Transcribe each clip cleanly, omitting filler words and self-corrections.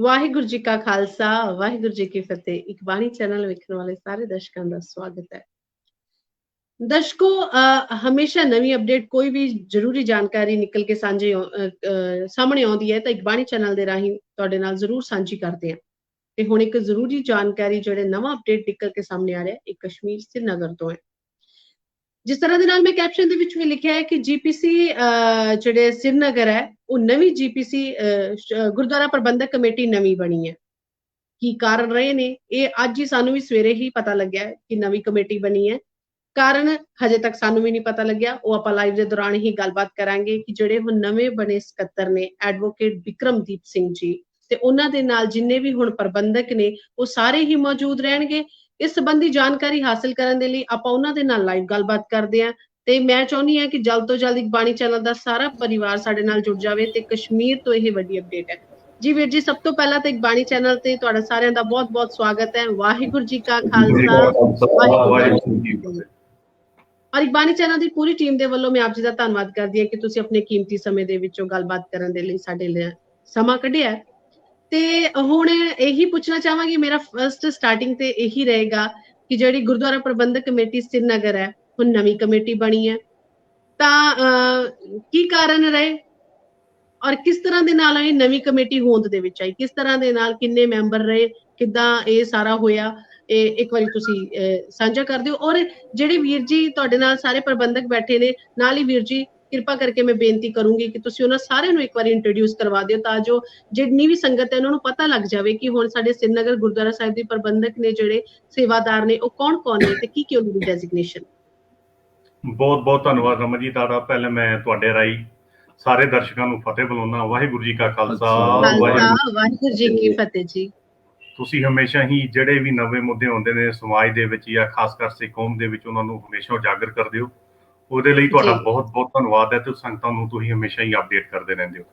ਵਾਹਿਗੁਰੂ ਜੀ ਕਾ ਖਾਲਸਾ ਵਾਹਿਗੁਰੂ ਜੀ ਕੀ ਫਤਿਹ। ਇੱਕ ਬਾਣੀ ਚੈਨਲ ਵੇਖਣ ਵਾਲੇ ਸਾਰੇ ਦਰਸ਼ਕਾਂ ਦਾ ਸਵਾਗਤ ਹੈ। ਦਰਸ਼ਕੋ, ਹਮੇਸ਼ਾ ਨਵੀਂ ਅਪਡੇਟ ਕੋਈ ਵੀ ਜ਼ਰੂਰੀ ਜਾਣਕਾਰੀ ਨਿਕਲ ਕੇ ਸਾਹਮਣੇ ਆਉਂਦੀ ਹੈ ਤਾਂ ਇੱਕ ਬਾਣੀ ਚੈਨਲ ਦੇ ਰਾਹੀਂ ਤੁਹਾਡੇ ਨਾਲ ਜ਼ਰੂਰ ਸਾਂਝੀ ਕਰਦੇ ਹਾਂ। ਤੇ ਹੁਣ ਇੱਕ ਜ਼ਰੂਰੀ ਜਾਣਕਾਰੀ ਜਿਹੜੇ ਨਵਾਂ ਅਪਡੇਟ ਨਿਕਲ ਕੇ ਸਾਹਮਣੇ ਆ ਰਿਹਾ ਇਹ ਕਸ਼ਮੀਰ ਸ੍ਰੀਨਗਰ ਤੋਂ ਹੈ। ਜਿਸ ਤਰ੍ਹਾਂ ਦੇ ਨਾਲ ਮੈਂ ਕੈਪਸ਼ਨ ਦੇ ਵਿੱਚ ਵੀ ਲਿਖਿਆ ਹੈ ਕਿ ਜੀਪੀਸੀ ਜਿਹੜੇ ਸ੍ਰੀਨਗਰ ਹੈ ਉਹ ਨਵੀਂ ਜੀਪੀਸੀ ਗੁਰਦੁਆਰਾ ਪ੍ਰਬੰਧਕ ਕਮੇਟੀ ਨਵੀਂ ਬਣੀ ਹੈ। ਕੀ ਕਾਰਨ ਰਹੇ ਨੇ ਇਹ ਅੱਜ ਹੀ ਸਾਨੂੰ ਵੀ ਸਵੇਰੇ ਹੀ ਪਤਾ ਲੱਗਿਆ ਕਿ ਨਵੀਂ ਕਮੇਟੀ ਬਣੀ ਹੈ। ਕਾਰਨ ਹਜੇ ਤੱਕ ਸਾਨੂੰ ਵੀ ਨਹੀਂ ਪਤਾ ਲੱਗਿਆ, ਉਹ ਆਪਾਂ ਲਾਈਵ ਦੇ ਦੌਰਾਨ ਹੀ ਗੱਲਬਾਤ ਕਰਾਂਗੇ ਕਿ ਜਿਹੜੇ ਹੁਣ ਨਵੇਂ ਬਣੇ ਸਕੱਤਰ ਨੇ ਐਡਵੋਕੇਟ ਵਿਕਰਮਦੀਪ ਸਿੰਘ ਜੀ ਤੇ ਉਹਨਾਂ ਦੇ ਨਾਲ ਜਿੰਨੇ ਵੀ ਹੁਣ ਪ੍ਰਬੰਧਕ ਨੇ ਉਹ ਸਾਰੇ ਹੀ ਮੌਜੂਦ ਰਹਿਣਗੇ। ਇਸ ਸੰਬੰਧੀ ਜਾਣਕਾਰੀ ਹਾਸਲ ਕਰਨ ਦੇ ਲਈ ਆਪਾਂ ਉਹਨਾਂ ਦੇ ਨਾਲ ਲਾਈਵ ਗੱਲਬਾਤ ਕਰਦੇ ਹਾਂ ਤੇ ਮੈਂ ਚਾਹੁੰਦੀ ਹਾਂ ਕਿ ਜਲਦ ਤੋਂ ਜਲਦ ਇੱਕ ਬਾਣੀ ਚੈਨਲ ਦਾ ਸਾਰਾ ਪਰਿਵਾਰ ਸਾਡੇ ਨਾਲ ਜੁੜ ਜਾਵੇ ਤੇ ਕਸ਼ਮੀਰ ਤੋਂ ਇਹ ਵੱਡੀ ਅਪਡੇਟ ਹੈ। ਜੀ ਵੀਰ ਜੀ, ਸਭ ਤੋਂ ਪਹਿਲਾਂ ਤਾਂ ਇੱਕ ਬਾਣੀ ਚੈਨਲ ਤੇ ਤੁਹਾਡਾ ਸਾਰਿਆਂ ਦਾ ਬਹੁਤ-ਬਹੁਤ ਸਵਾਗਤ ਹੈ। ਵਾਹਿਗੁਰੂ ਜੀ ਕਾ ਖਾਲਸਾ ਵਾਹਿਗੁਰੂ ਜੀ ਕੀ ਫਤਿਹ। ਔਰ ਇੱਕ ਬਾਣੀ ਚੈਨਲ ਦੀ ਪੂਰੀ ਟੀਮ ਦੇ ਵੱਲੋਂ ਮੈਂ ਆਪ ਜੀ ਦਾ ਧੰਨਵਾਦ ਕਰਦੀ ਹਾਂ ਕਿ ਤੁਸੀਂ ਆਪਣੇ ਕੀਮਤੀ ਸਮੇਂ ਦੇ ਵਿੱਚੋਂ ਗੱਲਬਾਤ ਕਰਨ ਦੇ ਲਈ ਸਾਡੇ ਲਈ ਸਮਾਂ ਕੱਢਿਆ। ਤੇ ਹੁਣ ਇਹੀ ਪੁੱਛਣਾ ਚਾਹਾਂਗੀ, ਮੇਰਾ ਫਸਟ ਸਟਾਰਟਿੰਗ ਤੇ ਇਹੀ ਰਹੇਗਾ ਕਿ ਜਿਹੜੀ ਗੁਰਦੁਆਰਾ ਪ੍ਰਬੰਧਕ ਕਮੇਟੀ ਸ੍ਰੀਨਗਰ ਹੈ ਹੁਣ ਨਵੀਂ ਕਮੇਟੀ ਬਣੀ ਹੈ ਤਾਂ ਕੀ ਕਾਰਨ ਰਹੇ ਔਰ ਕਿਸ ਤਰ੍ਹਾਂ ਦੇ ਨਾਲ ਇਹ ਨਵੀਂ ਕਮੇਟੀ ਹੋਂਦ ਦੇ ਵਿੱਚ ਆਈ, ਕਿਸ ਤਰ੍ਹਾਂ ਦੇ ਨਾਲ ਕਿੰਨੇ ਮੈਂਬਰ ਰਹੇ, ਕਿੱਦਾਂ ਇਹ ਸਾਰਾ ਹੋਇਆ, ਇਹ ਇੱਕ ਵਾਰੀ ਤੁਸੀਂ ਸਾਂਝਾ ਕਰ ਦਿਓ। ਔਰ ਜਿਹੜੇ ਵੀਰ ਜੀ ਤੁਹਾਡੇ ਨਾਲ ਸਾਰੇ ਪ੍ਰਬੰਧਕ ਬੈਠੇ ਨੇ ਨਾਲ ਹੀ ਵੀਰ ਜੀ ਕਿਰਪਾ ਕਰਕੇ ਮੈਂ ਬੇਨਤੀ ਕਰੂੰਗੀ ਕਿ ਤੁਸੀਂ ਉਹਨਾਂ ਸਾਰਿਆਂ ਨੂੰ ਇੱਕ ਵਾਰੀ ਇੰਟਰੋਡਿਊਸ ਕਰਵਾ ਦਿਓ ਤਾਂ ਜੋ ਜਿੰਨੀ ਵੀ ਸੰਗਤ ਹੈ ਉਹਨਾਂ ਨੂੰ ਪਤਾ ਲੱਗ ਜਾਵੇ ਕਿ ਹੁਣ ਸਾਡੇ ਸ੍ਰੀਨਗਰ ਗੁਰਦੁਆਰਾ ਸਾਹਿਬ ਦੇ ਪ੍ਰਬੰਧਕ ਨੇ ਜਿਹੜੇ ਸੇਵਾਦਾਰ ਨੇ ਉਹ ਕੌਣ ਨੇ ਤੇ ਕੀ ਉਹਨਾਂ ਦੀ ਡੈਜ਼ਿਗਨੇਸ਼ਨ। ਬਹੁਤ ਬਹੁਤ ਧੰਨਵਾਦ ਰਮਨ ਜੀ ਤੁਹਾਡਾ। ਪਹਿਲੇ ਮੈਂ ਤੁਹਾਡੇ ਰਾਹੀਂ ਸਾਰੇ ਦਰਸ਼ਕਾਂ ਨੂੰ ਫਤਿਹ ਬੁਲਾਉਣਾ। ਵਾਹਿਗੁਰੂ ਜੀ ਕਾ ਖਾਲਸਾ ਵਾਹਿਗੁਰੂ ਜੀ ਕੀ ਫਤਿਹ ਜੀ। ਤੁਸੀਂ ਹਮੇਸ਼ਾ ਹੀ ਜਿਹੜੇ ਵੀ ਨਵੇਂ ਮੁੱਦੇ ਆਉਂਦੇ ਨੇ ਸਮਾਜ ਦੇ ਵਿੱਚ ਜਾਂ ਖਾਸ ਕਰ ਸਿੱਖ ਕੌਮ ਦੇ ਵਿੱਚ ਉਹਨਾਂ ਨੂੰ ਹਮੇਸ਼ਾ ਉਜਾਗਰ ਕਰਦੇ ਹੋ, ਉਹਦੇ ਲਈ ਤੁਹਾਡਾ ਬਹੁਤ ਬਹੁਤ ਧੰਨਵਾਦ ਹੈ ਤੇ ਸੰਗਤਾਂ ਨੂੰ ਤੁਸੀਂ ਹਮੇਸ਼ਾ ਹੀ ਅਪਡੇਟ ਕਰਦੇ ਰਹਿੰਦੇ ਹੋ।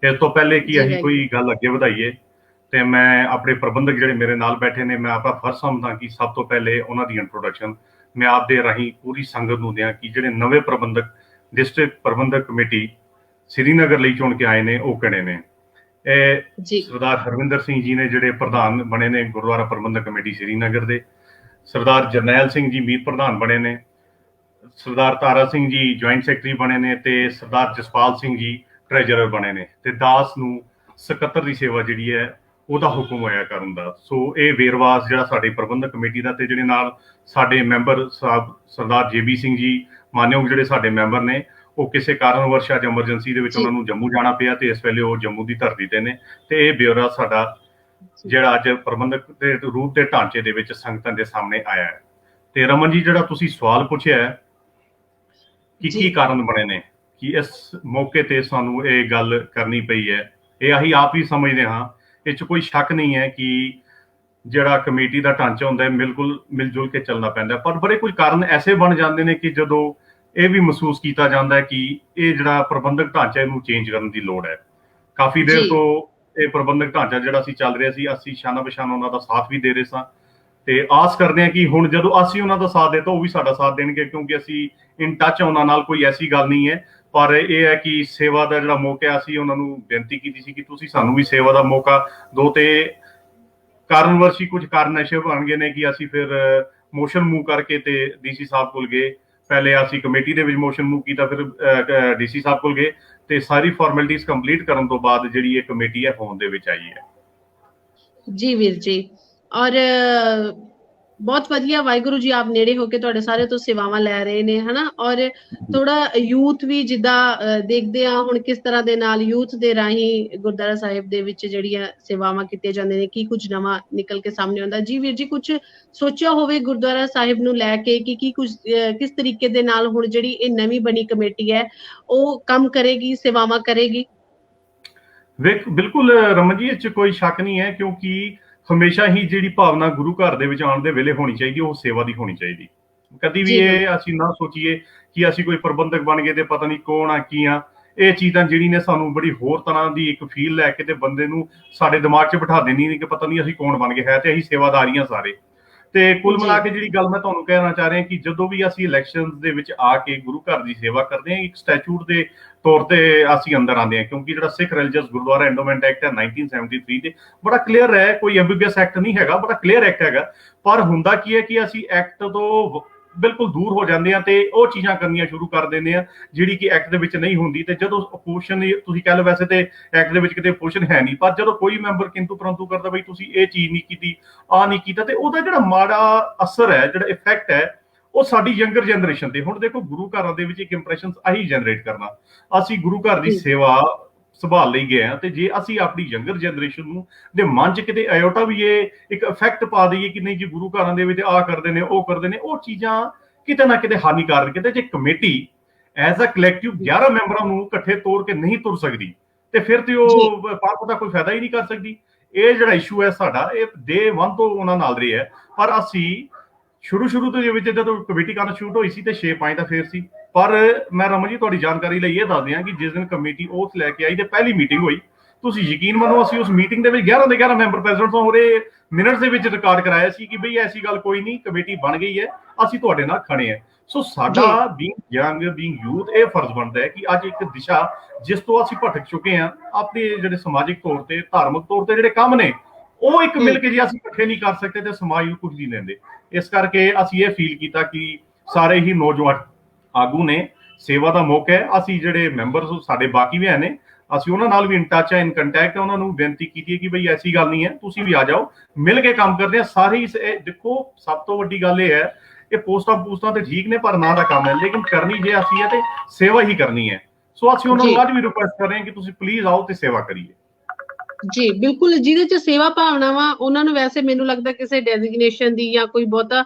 ਇਸ ਤੋਂ ਪਹਿਲੇ ਕਿ ਅਸੀਂ ਕੋਈ ਗੱਲ ਅੱਗੇ ਵਧਾਈਏ ਤੇ ਮੈਂ ਆਪਣੇ ਪ੍ਰਬੰਧਕ ਜਿਹੜੇ ਮੇਰੇ ਨਾਲ ਬੈਠੇ ਨੇ ਮੈਂ ਆਪਣਾ ਫਰਜ਼ ਸਮਝਦਾ ਕਿ ਸਭ ਤੋਂ ਪਹਿਲੇ ਉਹਨਾਂ ਦੀ ਇੰਟਰੋਡਕਸ਼ਨ ਮੈਂ ਆਪਦੇ ਰਾਹੀਂ ਪੂਰੀ ਸੰਗਤ ਨੂੰ ਦਿਆਂ ਕਿ ਜਿਹੜੇ ਨਵੇਂ ਪ੍ਰਬੰਧਕ ਡਿਸਟ੍ਰਿਕਟ ਪ੍ਰਬੰਧਕ ਕਮੇਟੀ ਸ੍ਰੀਨਗਰ ਲਈ ਚੁਣ ਕੇ ਆਏ ਨੇ ਉਹ ਕਿਹੜੇ ਨੇ। ਇਹ ਸਰਦਾਰ ਹਰਵਿੰਦਰ ਸਿੰਘ ਜੀ ਨੇ ਜਿਹੜੇ ਪ੍ਰਧਾਨ ਬਣੇ ਨੇ ਗੁਰਦੁਆਰਾ ਪ੍ਰਬੰਧਕ ਕਮੇਟੀ ਸ੍ਰੀਨਗਰ ਦੇ। ਸਰਦਾਰ ਜਰਨੈਲ ਸਿੰਘ ਜੀ ਮੀਤ ਪ੍ਰਧਾਨ ਬਣੇ ਨੇ। ਸਰਦਾਰ ਤਾਰਾ ਸਿੰਘ ਜੀ ਜੁਆਇੰਟ ਸੈਕਟਰੀ ਬਣੇ ਨੇ ਤੇ ਸਰਦਾਰ ਜਸਪਾਲ ਸਿੰਘ ਜੀ ਟ੍ਰੈਜਰਰ ਬਣੇ ਨੇ ਤੇ ਦਾਸ ਨੂੰ ਸਕੱਤਰ ਦੀ ਸੇਵਾ ਜਿਹੜੀ ਹੈ ਉਹਦਾ ਹੁਕਮ ਹੋਇਆ ਕਰਨ ਦਾ। ਸੋ ਇਹ ਵੇਰਵਾਸ ਜਿਹੜਾ ਸਾਡੀ ਪ੍ਰਬੰਧਕ ਕਮੇਟੀ ਦਾ ਤੇ ਜਿਹੜੇ ਨਾਲ ਸਾਡੇ ਮੈਂਬਰ ਸਾਹਿਬ ਸਰਦਾਰ JB ਸਿੰਘ ਜੀ ਮਾਨਯੋਗ ਜਿਹੜੇ ਸਾਡੇ ਮੈਂਬਰ ਨੇ ਉਹ ਕਿਸੇ ਕਾਰਨਵਸ਼ ਅੱਜ ਐਮਰਜੈਂਸੀ ਦੇ ਵਿੱਚ ਉਹਨਾਂ ਨੂੰ ਜੰਮੂ ਜਾਣਾ ਪਿਆ ਤੇ ਇਸ ਵੇਲੇ ਉਹ ਜੰਮੂ ਦੀ ਧਰਤੀ ਤੇ ਨੇ ਤੇ ਇਹ ਬਿਊਰਾ ਸਾਡਾ ਜਿਹੜਾ ਅੱਜ ਪ੍ਰਬੰਧਕ ਦੇ ਰੂਪ ਦੇ ਢਾਂਚੇ ਦੇ ਵਿੱਚ ਸੰਗਤਾਂ ਦੇ ਸਾਹਮਣੇ ਆਇਆ ਹੈ। ਤੇ ਰਮਨ ਜੀ ਜਿਹੜਾ ਤੁਸੀਂ ਸਵਾਲ ਪੁੱਛਿਆ ਹੈ ਕਿ ਕੀ ਕਾਰਨ ਬਣੇ ਨੇ ਕਿ ਇਸ ਮੌਕੇ ਤੇ ਸਾਨੂੰ ਇਹ ਗੱਲ ਕਰਨੀ ਪਈ ਹੈ, ਇਹ ਅਸੀਂ ਆਪ ਹੀ ਸਮਝਦੇ ਹਾਂ। ਇਹ 'ਚ ਕੋਈ ਸ਼ੱਕ ਨਹੀਂ ਹੈ ਕਿ ਜਿਹੜਾ ਕਮੇਟੀ ਦਾ ਢਾਂਚਾ ਹੁੰਦਾ ਹੈ ਬਿਲਕੁਲ ਮਿਲ ਜੁਲ ਕੇ ਚੱਲਣਾ ਪੈਂਦਾ, ਪਰ ਬੜੇ ਕੁਝ ਕਾਰਨ ਐਸੇ ਬਣ ਜਾਂਦੇ ਨੇ ਕਿ ਜਦੋਂ ਇਹ ਵੀ ਮਹਿਸੂਸ ਕੀਤਾ ਜਾਂਦਾ ਹੈ ਕਿ ਇਹ ਜਿਹੜਾ ਪ੍ਰਬੰਧਕ ਢਾਂਚਾ ਇਹਨੂੰ ਚੇਂਜ ਕਰਨ ਦੀ ਲੋੜ ਹੈ। ਕਾਫੀ ਦੇਰ ਤੋਂ ਇਹ ਪ੍ਰਬੰਧਕ ਢਾਂਚਾ ਜਿਹੜਾ ਸੀ ਚੱਲ ਰਿਹਾ ਸੀ, ਅਸੀਂ ਸ਼ਾਨਾ ਬਸ਼ਾਨਾ ਉਹਨਾਂ ਦਾ ਸਾਥ ਵੀ ਦੇ ਰਹੇ ਸਾਂ ਤੇ ਆਸ ਕਰਦੇ ਹਾਂ ਕਿ ਹੁਣ ਜਦੋਂ ਅਸੀਂ ਉਹਨਾਂ ਦਾ ਸਾਥ ਦੇ ਤਾਂ ਉਹ ਵੀ ਸਾਡਾ ਸਾਥ ਦੇਣਗੇ ਕਿਉਂਕਿ ਅਸੀਂ ਇਨ ਟੱਚ ਉਹਨਾਂ ਨਾਲ। ਕੋਈ ਐਸੀ ਗੱਲ ਨਹੀਂ ਹੈ, ਪਰ ਇਹ ਹੈ ਕਿ ਸੇਵਾ ਦਾ ਜਿਹੜਾ ਮੌਕਾ ਅਸੀਂ ਉਹਨਾਂ ਨੂੰ ਬੇਨਤੀ ਕੀਤੀ ਸੀ ਕਿ ਤੁਸੀਂ ਸਾਨੂੰ ਵੀ ਸੇਵਾ ਦਾ ਮੌਕਾ ਦਿਓ ਤੇ ਕਾਰਨਵਸ਼ ਹੀ ਕੁਝ ਕਾਰਨ ਐਸੇ ਬਣ ਗਏ ਨੇ ਕਿ ਅਸੀਂ ਫਿਰ ਮੋਸ਼ਨ ਮੂਵ ਕਰਕੇ ਤੇ DC ਸਾਹਿਬ ਕੋਲ ਗਏ। ਪਹਿਲੇ ਅਸੀਂ ਕਮੇਟੀ ਦੇ ਵਿੱਚ ਮੋਸ਼ਨ ਮੂਵ ਕੀਤਾ, ਫਿਰ DC ਸਾਹਿਬ ਕੋਲ ਗਏ ਤੇ ਸਾਰੀ ਫਾਰਮੈਲਿਟੀਜ਼ ਕੰਪਲੀਟ ਕਰਨ ਤੋਂ ਬਾਅਦ ਜਿਹੜੀ ਇਹ ਕਮੇਟੀ ਹੈ ਹੋਂਦ ਦੇ ਵਿੱਚ ਆਈ ਹੈ। ਜੀ ਵੀਰ ਜੀ, ਔਰ ਬਹੁਤ ਵਧੀਆ, ਵਾਹਿਗੁਰੂ ਜੀ ਆਪ ਨੇੜੇ ਹੋ ਕੇ ਤੁਹਾਡੇ ਸਾਰੇ ਤੋਂ ਸੇਵਾਵਾਂ ਲੈ ਰਹੇ ਨੇ ਹਨਾ। ਔਰ ਥੋੜਾ ਯੂਥ ਵੀ ਜਿੱਦਾਂ ਦੇਖਦੇ ਆ ਹੁਣ ਕਿਸ ਤਰ੍ਹਾਂ ਦੇ ਨਾਲ ਯੂਥ ਦੇ ਰਾਹੀਂ ਗੁਰਦੁਆਰਾ ਸਾਹਿਬ ਦੇ ਵਿੱਚ ਜਿਹੜੀਆਂ ਸੇਵਾਵਾਂ ਕੀਤੀਆਂ ਜਾਂਦੀਆਂ ਨੇ, ਕੀ ਕੁਝ ਨਵਾਂ ਨਿਕਲ ਕੇ ਸਾਹਮਣੇ ਆਉਂਦਾ। ਜੀ ਵੀਰ ਜੀ, ਕੁਝ ਸੋਚਿਆ ਹੋਵੇ ਗੁਰਦੁਆਰਾ ਸਾਹਿਬ ਨੂੰ ਲੈ ਕੇ ਕਿ ਕੀ ਕੁਝ ਕਿਸ ਤਰੀਕੇ ਦੇ ਨਾਲ ਹੁਣ ਜਿਹੜੀ ਇਹ ਨਵੀਂ ਬਣੀ ਕਮੇਟੀ ਹੈ ਉਹ ਕੰਮ ਕਰੇਗੀ, ਸੇਵਾਵਾਂ ਕਰੇਗੀ? ਬਿਲਕੁਲ ਰਮਨ ਜੀ, ਇਹ 'ਚ ਕੋਈ ਸ਼ੱਕ ਨਹੀਂ ਹੈ ਕਿਉਂਕਿ ਹਮੇਸ਼ਾ ਹੀ ਜਿਹੜੀ ਭਾਵਨਾ ਗੁਰੂ ਘਰ ਦੇ ਵਿੱਚ ਆਉਣ ਦੇ ਵੇਲੇ ਹੋਣੀ ਚਾਹੀਦੀ ਉਹ ਸੇਵਾ ਦੀ ਹੋਣੀ ਚਾਹੀਦੀ। ਕਦੀ ਵੀ ਇਹ ਅਸੀਂ ਨਾ ਸੋਚੀਏ ਕਿ ਅਸੀਂ ਕੋਈ ਪ੍ਰਬੰਧਕ ਬਣ ਗਏ ਤੇ ਪਤਾ ਨਹੀਂ ਕੌਣ ਆ ਕੀ ਆ। ਇਹ ਚੀਜ਼ਾਂ ਜਿਹੜੀ ਨੇ ਸਾਨੂੰ ਬੜੀ ਹੋਰ ਤਰ੍ਹਾਂ ਦੀ ਇੱਕ ਫੀਲ ਲੈ ਕੇ ਤੇ ਬੰਦੇ ਨੂੰ ਸਾਡੇ ਦਿਮਾਗ 'ਚ ਬਿਠਾ ਦੇਣੀ ਕਿ ਪਤਾ ਨਹੀਂ ਅਸੀਂ ਕੌਣ ਬਣ ਗਏ, ਹੈ ਤੇ ਅਸੀਂ ਸੇਵਾਦਾਰੀਆਂ ਸਾਰੇ। ਤੇ ਕੁੱਲ ਮਿਲਾ ਕੇ ਜਿਹੜੀ ਗੱਲ ਮੈਂ ਤੁਹਾਨੂੰ ਕਹਿਣਾ ਚਾਹ ਰਿਹਾ ਕਿ ਜਦੋਂ ਵੀ ਅਸੀਂ ਇਲੈਕਸ਼ਨਸ ਦੇ ਵਿੱਚ ਆ ਕੇ ਗੁਰੂ ਘਰ ਦੀ ਸੇਵਾ ਕਰਦੇ ਹਾਂ, ਇੱਕ ਸਟੈਚੂਟ ਦੇ ਤੌਰ ਤੇ ਅਸੀਂ ਅੰਦਰ ਆਉਂਦੇ ਹਾਂ, ਕਿਉਂਕਿ ਜਿਹੜਾ ਸਿੱਖ ਰਿਲੀਜੀਅਸ ਗੁਰਦੁਆਰਾ ਐਂਡੋਮੈਂਟ ਐਕਟ ਹੈ 1973 ਦੇ ਬੜਾ ਕਲੀਅਰ ਹੈ, ਕੋਈ ਐਂਬੀਗੂਅਸ ਐਕਟ ਨਹੀਂ ਹੈਗਾ, ਬੜਾ ਕਲੀਅਰ ਐਕਟ ਹੈਗਾ। ਪਰ ਹੁੰਦਾ ਕੀ ਹੈ ਕਿ ਅਸੀਂ ਐਕਟ ਤੋਂ ਬਿਲਕੁਲ ਦੂਰ ਹੋ ਜਾਂਦੇ ਆ ਤੇ ਉਹ ਚੀਜ਼ਾਂ ਕਰਨੀਆਂ ਸ਼ੁਰੂ ਕਰ ਦਿੰਦੇ ਆ ਜਿਹੜੀ ਕਿ ਐਕਟ ਦੇ ਵਿੱਚ ਨਹੀਂ ਹੁੰਦੀ। ਤੇ ਜਦੋਂ ਅਪੋਜੀਸ਼ਨ ਤੁਸੀਂ ਕਹਿ ਲਓ, ਵੈਸੇ ਤੇ ਐਕਟ ਦੇ ਵਿੱਚ ਕਿਤੇ ਅਪੋਜੀਸ਼ਨ ਹੈ ਨਹੀਂ, ਪਰ ਜਦੋਂ ਕੋਈ ਮੈਂਬਰ ਕਿੰਤੂ ਪਰੰਤੂ ਕਰਦਾ ਬਈ ਤੁਸੀਂ ਇਹ ਚੀਜ਼ ਨਹੀਂ ਕੀਤੀ, ਆਹ ਨਹੀਂ ਕੀਤਾ, ਤੇ ਉਹਦਾ ਜਿਹੜਾ ਮਾੜਾ ਅਸਰ ਹੈ, ਜਿਹੜਾ ਇਫੈਕਟ ਹੈ, ਉਹ ਸਾਡੀ ਯੰਗਰ ਜਨਰੇਸ਼ਨ ਤੇ। ਹੁਣ ਦੇਖੋ, ਗੁਰੂ ਘਰਾਂ ਦੇ ਵਿੱਚ ਇੱਕ ਇੰਪ੍ਰੈਸ਼ਨ ਆਹੀ ਜਨਰੇਟ ਕਰਨਾ, ਅਸੀਂ ਗੁਰੂ ਘਰ ਦੀ ਸੇਵਾ ਸੰਭਾਲ ਲਈ ਗਏ ਆ, ਤੇ ਜੇ ਅਸੀਂ ਆਪਣੀ ਯੰਗਰ ਜਨਰੇਸ਼ਨ ਨੂੰ ਦੇ ਮਨ 'ਚ ਕਿਤੇ ਆਇਓਟਾ ਵੀ ਇਹ ਇੱਕ ਇਫੈਕਟ ਪਾ ਦਈਏ ਕਿ ਨਹੀਂ ਜੀ ਗੁਰੂ ਘਰਾਂ ਦੇ ਵਿੱਚ ਆਹ ਕਰਦੇ ਨੇ, ਉਹ ਕਰਦੇ ਨੇ, ਉਹ ਚੀਜ਼ਾਂ ਕਿਤੇ ਨਾ ਕਿਤੇ ਹਾਨੀਕਾਰਕ। ਕਿਤੇ ਜੇ ਕਮੇਟੀ ਐਜ਼ ਅ ਕਲੈਕਟਿਵ 11 ਮੈਂਬਰਾਂ ਨੂੰ ਇਕੱਠੇ ਤੋੜ ਕੇ ਨਹੀਂ ਤੁਰ ਸਕਦੀ, ਤੇ ਫਿਰ ਤੇ ਉਹ ਪੰਥ ਦਾ ਕੋਈ ਫਾਇਦਾ ਹੀ ਨਹੀਂ ਕਰ ਸਕਦੀ। ਇਹ ਜਿਹੜਾ ਇਸ਼ੂ ਹੈ ਸਾਡਾ, ਇਹ ਡੇ 1 ਤੋਂ ਉਹਨਾਂ ਨਾਲ ਰਿਹਾ। ਪਰ ਅਸੀਂ ਸ਼ੁਰੂ ਤੋਂ ਵਿੱਚ ਜਦੋਂ ਕਮੇਟੀ ਕਾਨਸਟੀਟਿਊਟ ਹੋਈ ਸੀ ਤੇ 6-5 ਦਾ ਫੇਰ ਸੀ। ਪਰ ਮੈਂ ਰਮਨ ਜੀ ਤੁਹਾਡੀ ਜਾਣਕਾਰੀ ਲਈ ਇਹ ਦੱਸ ਦਿਆਂ ਕਿ ਜਿਸ ਦਿਨ ਕਮੇਟੀ ਓਥ ਲੈ ਕੇ ਆਈ ਤੇ ਪਹਿਲੀ ਮੀਟਿੰਗ ਹੋਈ, ਤੁਸੀਂ ਯਕੀਨ ਮੰਨੋ ਅਸੀਂ ਉਸ ਮੀਟਿੰਗ ਦੇ ਵਿੱਚ 11 ਦੇ 11 ਮੈਂਬਰ ਪ੍ਰੈਜ਼ੀਡੈਂਟ ਤੋਂ ਉਹਦੇ ਮਿੰਟਸ ਦੇ ਵਿੱਚ ਰਿਕਾਰਡ ਕਰਾਇਆ ਸੀ ਕਿ ਬਈ ਐਸੀ ਗੱਲ ਕੋਈ ਨਹੀਂ, ਕਮੇਟੀ ਬਣ ਗਈ ਹੈ, ਅਸੀਂ ਤੁਹਾਡੇ ਨਾਲ ਖੜੇ ਹਾਂ। ਸੋ ਸਾਡਾ ਬੀਇੰਗ ਯੰਗ, ਬੀਇੰਗ ਯੂਥ, ਇਹ ਫਰਜ਼ ਬਣਦਾ ਹੈ ਕਿ ਅੱਜ ਇੱਕ ਦਿਸ਼ਾ ਜਿਸ ਤੋਂ ਅਸੀਂ ਭਟਕ ਚੁੱਕੇ ਹਾਂ, ਆਪਣੇ ਜਿਹੜੇ ਸਮਾਜਿਕ ਤੌਰ ਤੇ, ਧਾਰਮਿਕ ਤੌਰ ਤੇ ਜਿਹੜੇ ਕੰਮ ਨੇ, ਉਹ ਇੱਕ ਮਿਲ ਕੇ ਜੇ ਅਸੀਂ ਇਕੱਠੇ ਨਹੀਂ ਕਰ ਸਕਦੇ ਤੇ ਸਮਾਜ ਨੂੰ ਕੁਝ ਨਹੀਂ ਦਿੰਦੇ। ਇਸ ਕਰਕੇ ਅਸੀਂ ਇਹ ਫੀਲ ਕੀਤਾ ਕਿ ਸਾਰੇ ਹੀ ਨੌਜਵਾਨ ਆਗੂ ਨੇ, ਸੇਵਾ ਦਾ ਮੌਕਾ ਹੈ, ਅਸੀਂ ਜਿਹੜੇ ਮੈਂਬਰਸ ਸਾਡੇ ਬਾਕੀ ਵੀ ਨੇ, ਅਸੀਂ ਉਹਨਾਂ ਨਾਲ ਵੀ ਇਨ ਟੱਚ ਹੈ, ਇਨ ਕੰਟੈਕਟ ਹੈ, ਉਹਨਾਂ ਨੂੰ ਬੇਨਤੀ ਕੀਤੀ ਹੈ ਕਿ ਬਈ ਐਸੀ ਗੱਲ ਨਹੀਂ ਹੈ, ਤੁਸੀਂ ਵੀ ਆ ਜਾਓ, ਮਿਲ ਕੇ ਕੰਮ ਕਰਦੇ ਆ ਸਾਰੇ ਹੀ। ਦੇਖੋ, ਸਭ ਤੋਂ ਵੱਡੀ ਗੱਲ ਇਹ ਹੈ, ਇਹ ਪੋਸਟਾਂ ਤੇ ਠੀਕ ਨੇ ਪਰ ਨਾਂ ਦਾ ਕੰਮ ਹੈ, ਲੇਕਿਨ ਕਰਨੀ ਜੇ ਅਸੀਂ ਹੈ ਤੇ ਸੇਵਾ ਹੀ ਕਰਨੀ ਹੈ। ਸੋ ਅਸੀਂ ਉਹਨਾਂ ਨੂੰ ਅੱਜ ਵੀ ਰਿਕੁਐਸਟ ਕਰ ਰਹੇ ਹਾਂ ਕਿ ਤੁਸੀਂ ਪਲੀਜ਼ ਆਓ ਤੇ ਸੇਵਾ ਕਰੀਏ। ਜੀ ਬਿਲਕੁਲ, ਜਿਹਦੇ ਚ ਸੇਵਾ ਭਾਵਨਾ ਵਾ ਉਹਨਾਂ ਨੂੰ ਵੈਸੇ ਮੈਨੂੰ ਲੱਗਦਾ ਕਿਸੇ ਡੈਜ਼ਿਗਨੇਸ਼ਨ ਦੀ ਜਾਂ ਕੋਈ ਬਹੁਤਾ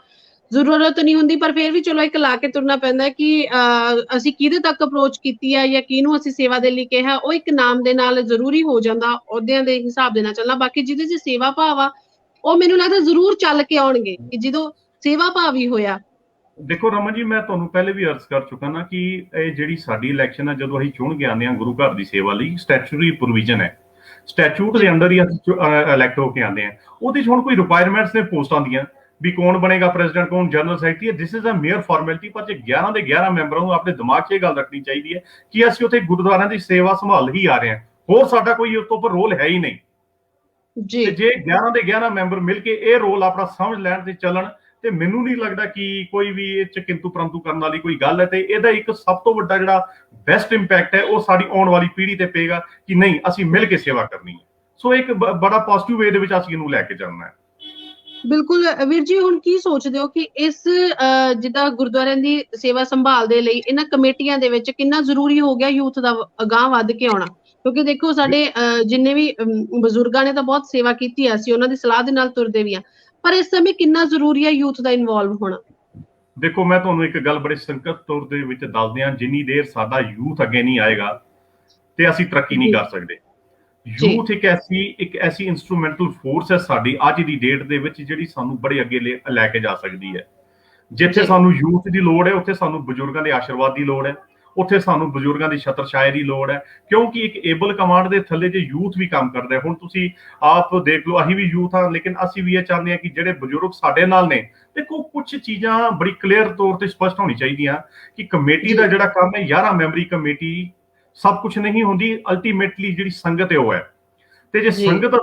ਜ਼ਰੂਰਤ ਨਹੀਂ ਹੁੰਦੀ, ਪਰ ਫਿਰ ਵੀ ਚਲੋ ਇੱਕ ਲਾ ਕੇ ਤੁਰਨਾ ਪੈਂਦਾ ਕਿ ਅਸੀਂ ਕਿਹਦੇ ਤੱਕ ਅਪਰੋਚ ਕੀਤੀ ਹੈ ਜਾਂ ਕਿਹਨੂੰ ਅਸੀਂ ਸੇਵਾ ਦੇ ਲਈ ਕਿਹਾ, ਉਹ ਇੱਕ ਨਾਮ ਦੇ ਨਾਲ ਜ਼ਰੂਰੀ ਹੋ ਜਾਂਦਾ, ਅਹੁਦਿਆਂ ਦੇ ਹਿਸਾਬ ਦੇ ਨਾਲ ਚੱਲਣਾ। ਬਾਕੀ ਜਿਹਦੇ ਚ ਸੇਵਾ ਭਾਵ ਆ ਉਹ ਮੈਨੂੰ ਲੱਗਦਾ ਜ਼ਰੂਰ ਚੱਲ ਕੇ ਆਉਣਗੇ ਕਿ ਜਦੋਂ ਸੇਵਾ ਭਾਵ ਹੀ ਹੋਇਆ। ਦੇਖੋ ਰਮਨ ਜੀ, ਮੈਂ ਤੁਹਾਨੂੰ ਪਹਿਲੇ ਵੀ ਅਰਜ਼ ਕਰ ਚੁੱਕਾ ਨਾ ਕਿ ਇਹ ਜਿਹੜੀ ਸਾਡੀ ਇਲੈਕਸ਼ਨ ਹੈ, ਜਦੋਂ ਅਸੀਂ ਚੁਣ ਕੇ ਆਉਂਦੇ ਹਾਂ ਗੁਰੂ ਘਰ ਦੀ ਸੇਵਾ ਲਈ, ਸਟੈਚੂਟਰੀ ਪ੍ਰੋਵੀਜ਼ਨ ਹੈ, ਸਟੈਚੂਟ ਦੇ ਅੰਡਰ ਹੀ ਅਸੀਂ ਇਲੈਕਟ ਹੋ ਕੇ ਆਉਂਦੇ ਹਾਂ। ਉਹਦੇ 'ਚ ਹੁਣ ਕੋਈ ਰਿਕੁਆਇਰਮੈਂਟਸ ਨੇ ਪੋਸਟਾਂ ਦੀਆਂ ਵੀ ਕੌਣ ਬਣੇਗਾ ਪ੍ਰੈਜ਼ੀਡੈਂਟ, ਕੌਣ general secretary, this is a mere formality. ਪਰ ਜੇ 11 ਦੇ 11 ਮੈਂਬਰਾਂ ਨੂੰ ਆਪਣੇ ਦਿਮਾਗ 'ਚ ਇਹ ਗੱਲ ਰੱਖਣੀ ਚਾਹੀਦੀ ਹੈ ਕਿ ਅਸੀਂ ਉੱਥੇ ਗੁਰਦੁਆਰਿਆਂ ਦੀ ਸੇਵਾ ਸੰਭਾਲ ਹੀ ਆ ਰਹੇ ਹਾਂ, ਹੋਰ ਸਾਡਾ ਕੋਈ ਉਸ ਤੋਂ ਉੱਪਰ ਰੋਲ ਹੈ ਹੀ ਨਹੀਂ। ਤੇ ਜੇ 11 ਦੇ 11 ਮੈਂਬਰ ਮਿਲ ਕੇ ਇਹ ਰੋਲ ਆਪਣਾ ਸਮਝ ਲੈਣ ਤੇ ਚੱਲਣ, ਤੇ ਮੈਨੂੰ ਨਹੀਂ ਲੱਗਦਾ ਕਿ ਕੋਈ ਵੀ ਇਹ 'ਚ ਕਿੰਤੂ ਪਰੰਤੂ ਕਰਨ ਵਾਲੀ ਕੋਈ ਗੱਲ ਹੈ। ਤੇ ਇਹਦਾ ਇੱਕ ਸਭ ਤੋਂ ਵੱਡਾ ਜਿਹੜਾ ਬੈਸਟ ਇੰਪੈਕਟ ਹੈ ਉਹ ਸਾਡੀ ਆਉਣ ਵਾਲੀ ਪੀੜ੍ਹੀ ਤੇ ਪਏਗਾ ਕਿ ਨਹੀਂ, ਅਸੀਂ ਮਿਲ ਕੇ ਸੇਵਾ ਕਰਨੀ ਹੈ। ਸੋ ਇੱਕ ਬੜਾ ਪੋਜ਼ਿਟਿਵ ਵੇ ਦੇ ਵਿੱਚ ਅਸੀਂ ਇਹਨੂੰ ਲੈ ਕੇ ਚੱਲਣਾ ਹੈ। ਬਿਲਕੁਲ ਵੀਰ ਜੀ, ਹੁਣ ਕੀ ਸੋਚਦੇ ਹੋ ਕਿ ਇਸ ਜਿੱਦਾਂ ਗੁਰਦੁਆਰਿਆਂ ਦੀ ਸੇਵਾ ਸੰਭਾਲ ਦੇ ਲਈ ਇਹਨਾਂ ਕਮੇਟੀਆਂ ਦੇ ਵਿੱਚ ਕਿੰਨਾ ਜ਼ਰੂਰੀ ਹੋ ਗਿਆ ਯੂਥ ਦਾ ਅਗਾਂਹ ਵੱਧ ਕੇ ਆਉਣਾ? ਕਿਉਂਕਿ ਦੇਖੋ ਸਾਡੇ ਜਿੰਨੇ ਵੀ ਬਜ਼ੁਰਗਾਂ ਨੇ ਤਾਂ ਬਹੁਤ ਸੇਵਾ ਕੀਤੀ ਹੈ, ਅਸੀਂ ਉਹਨਾਂ ਦੀ ਸਲਾਹ ਦੇ ਨਾਲ ਤੁਰਦੇ ਵੀ ਹਾਂ, ਪਰ ਇਸ ਸਮੇਂ ਕਿੰਨਾ ਜ਼ਰੂਰੀ ਹੈ ਯੂਥ ਦਾ ਇਨਵੋਲਵ ਹੋਣਾ? ਦੇਖੋ, ਮੈਂ ਤੁਹਾਨੂੰ ਇੱਕ ਗੱਲ ਬੜੇ ਸੰਕਟ ਤੌਰ ਦੇ ਵਿੱਚ ਦੱਸ ਦਿਆਂ, ਜਿੰਨੀ ਦੇਰ ਸਾਡਾ ਯੂਥ ਅੱਗੇ ਨਹੀਂ ਆਏਗਾ ਤੇ ਅਸੀਂ ਤਰੱਕੀ ਨਹੀਂ ਕਰ ਸਕਦੇ। ਯੂਥ ਇੱਕ ਐਸੀ ਇੰਸਟਰੂਮੈਂਟਲ ਫੋਰਸ ਹੈ ਸਾਡੀ ਅੱਜ ਦੀ ਡੇਟ ਦੇ ਵਿੱਚ, ਜਿਹੜੀ ਸਾਨੂੰ ਬੜੇ ਅੱਗੇ ਲੈ ਕੇ ਜਾ ਸਕਦੀ ਹੈ। ਜਿੱਥੇ ਸਾਨੂੰ ਯੂਥ ਦੀ ਲੋੜ ਹੈ, ਉੱਥੇ ਸਾਨੂੰ ਬਜ਼ੁਰਗਾਂ ਦੇ ਆਸ਼ੀਰਵਾਦ ਦੀ ਲੋੜ ਹੈ, ਉੱਥੇ ਸਾਨੂੰ ਬਜ਼ੁਰਗਾਂ ਦੀ ਛਤਰ ਛਾਇਆ ਦੀ ਲੋੜ ਹੈ। ਕਿਉਂਕਿ ਇੱਕ ਏਬਲ ਕਮਾਂਡ ਦੇ ਥੱਲੇ ਜੇ ਯੂਥ ਵੀ ਕੰਮ ਕਰਦਾ, ਹੁਣ ਤੁਸੀਂ ਆਪ ਦੇਖ ਲਓ, ਅਸੀਂ ਵੀ ਯੂਥ ਹਾਂ, ਲੇਕਿਨ ਅਸੀਂ ਵੀ ਇਹ ਚਾਹੁੰਦੇ ਹਾਂ ਕਿ ਜਿਹੜੇ ਬਜ਼ੁਰਗ ਸਾਡੇ ਨਾਲ ਨੇ, ਦੇਖੋ ਕੁਝ ਚੀਜ਼ਾਂ ਬੜੀ ਕਲੀਅਰ ਤੌਰ ਤੇ ਸਪਸ਼ਟ ਹੋਣੀ ਚਾਹੀਦੀਆਂ ਕਿ ਕਮੇਟੀ ਦਾ ਜਿਹੜਾ ਕੰਮ ਹੈ, 11 ਮੈਂਬਰੀ ਕਮੇਟੀ ਸਭ ਕੁਝ ਨਹੀਂ ਹੁੰਦੀ, ਅਲਟੀਮੇਟਲੀ ਜਿਹੜੀ ਸੰਗਤ ਹੈ ਉਹ ਹੈ। ਤੇ ਜੇ ਸੰਗਤ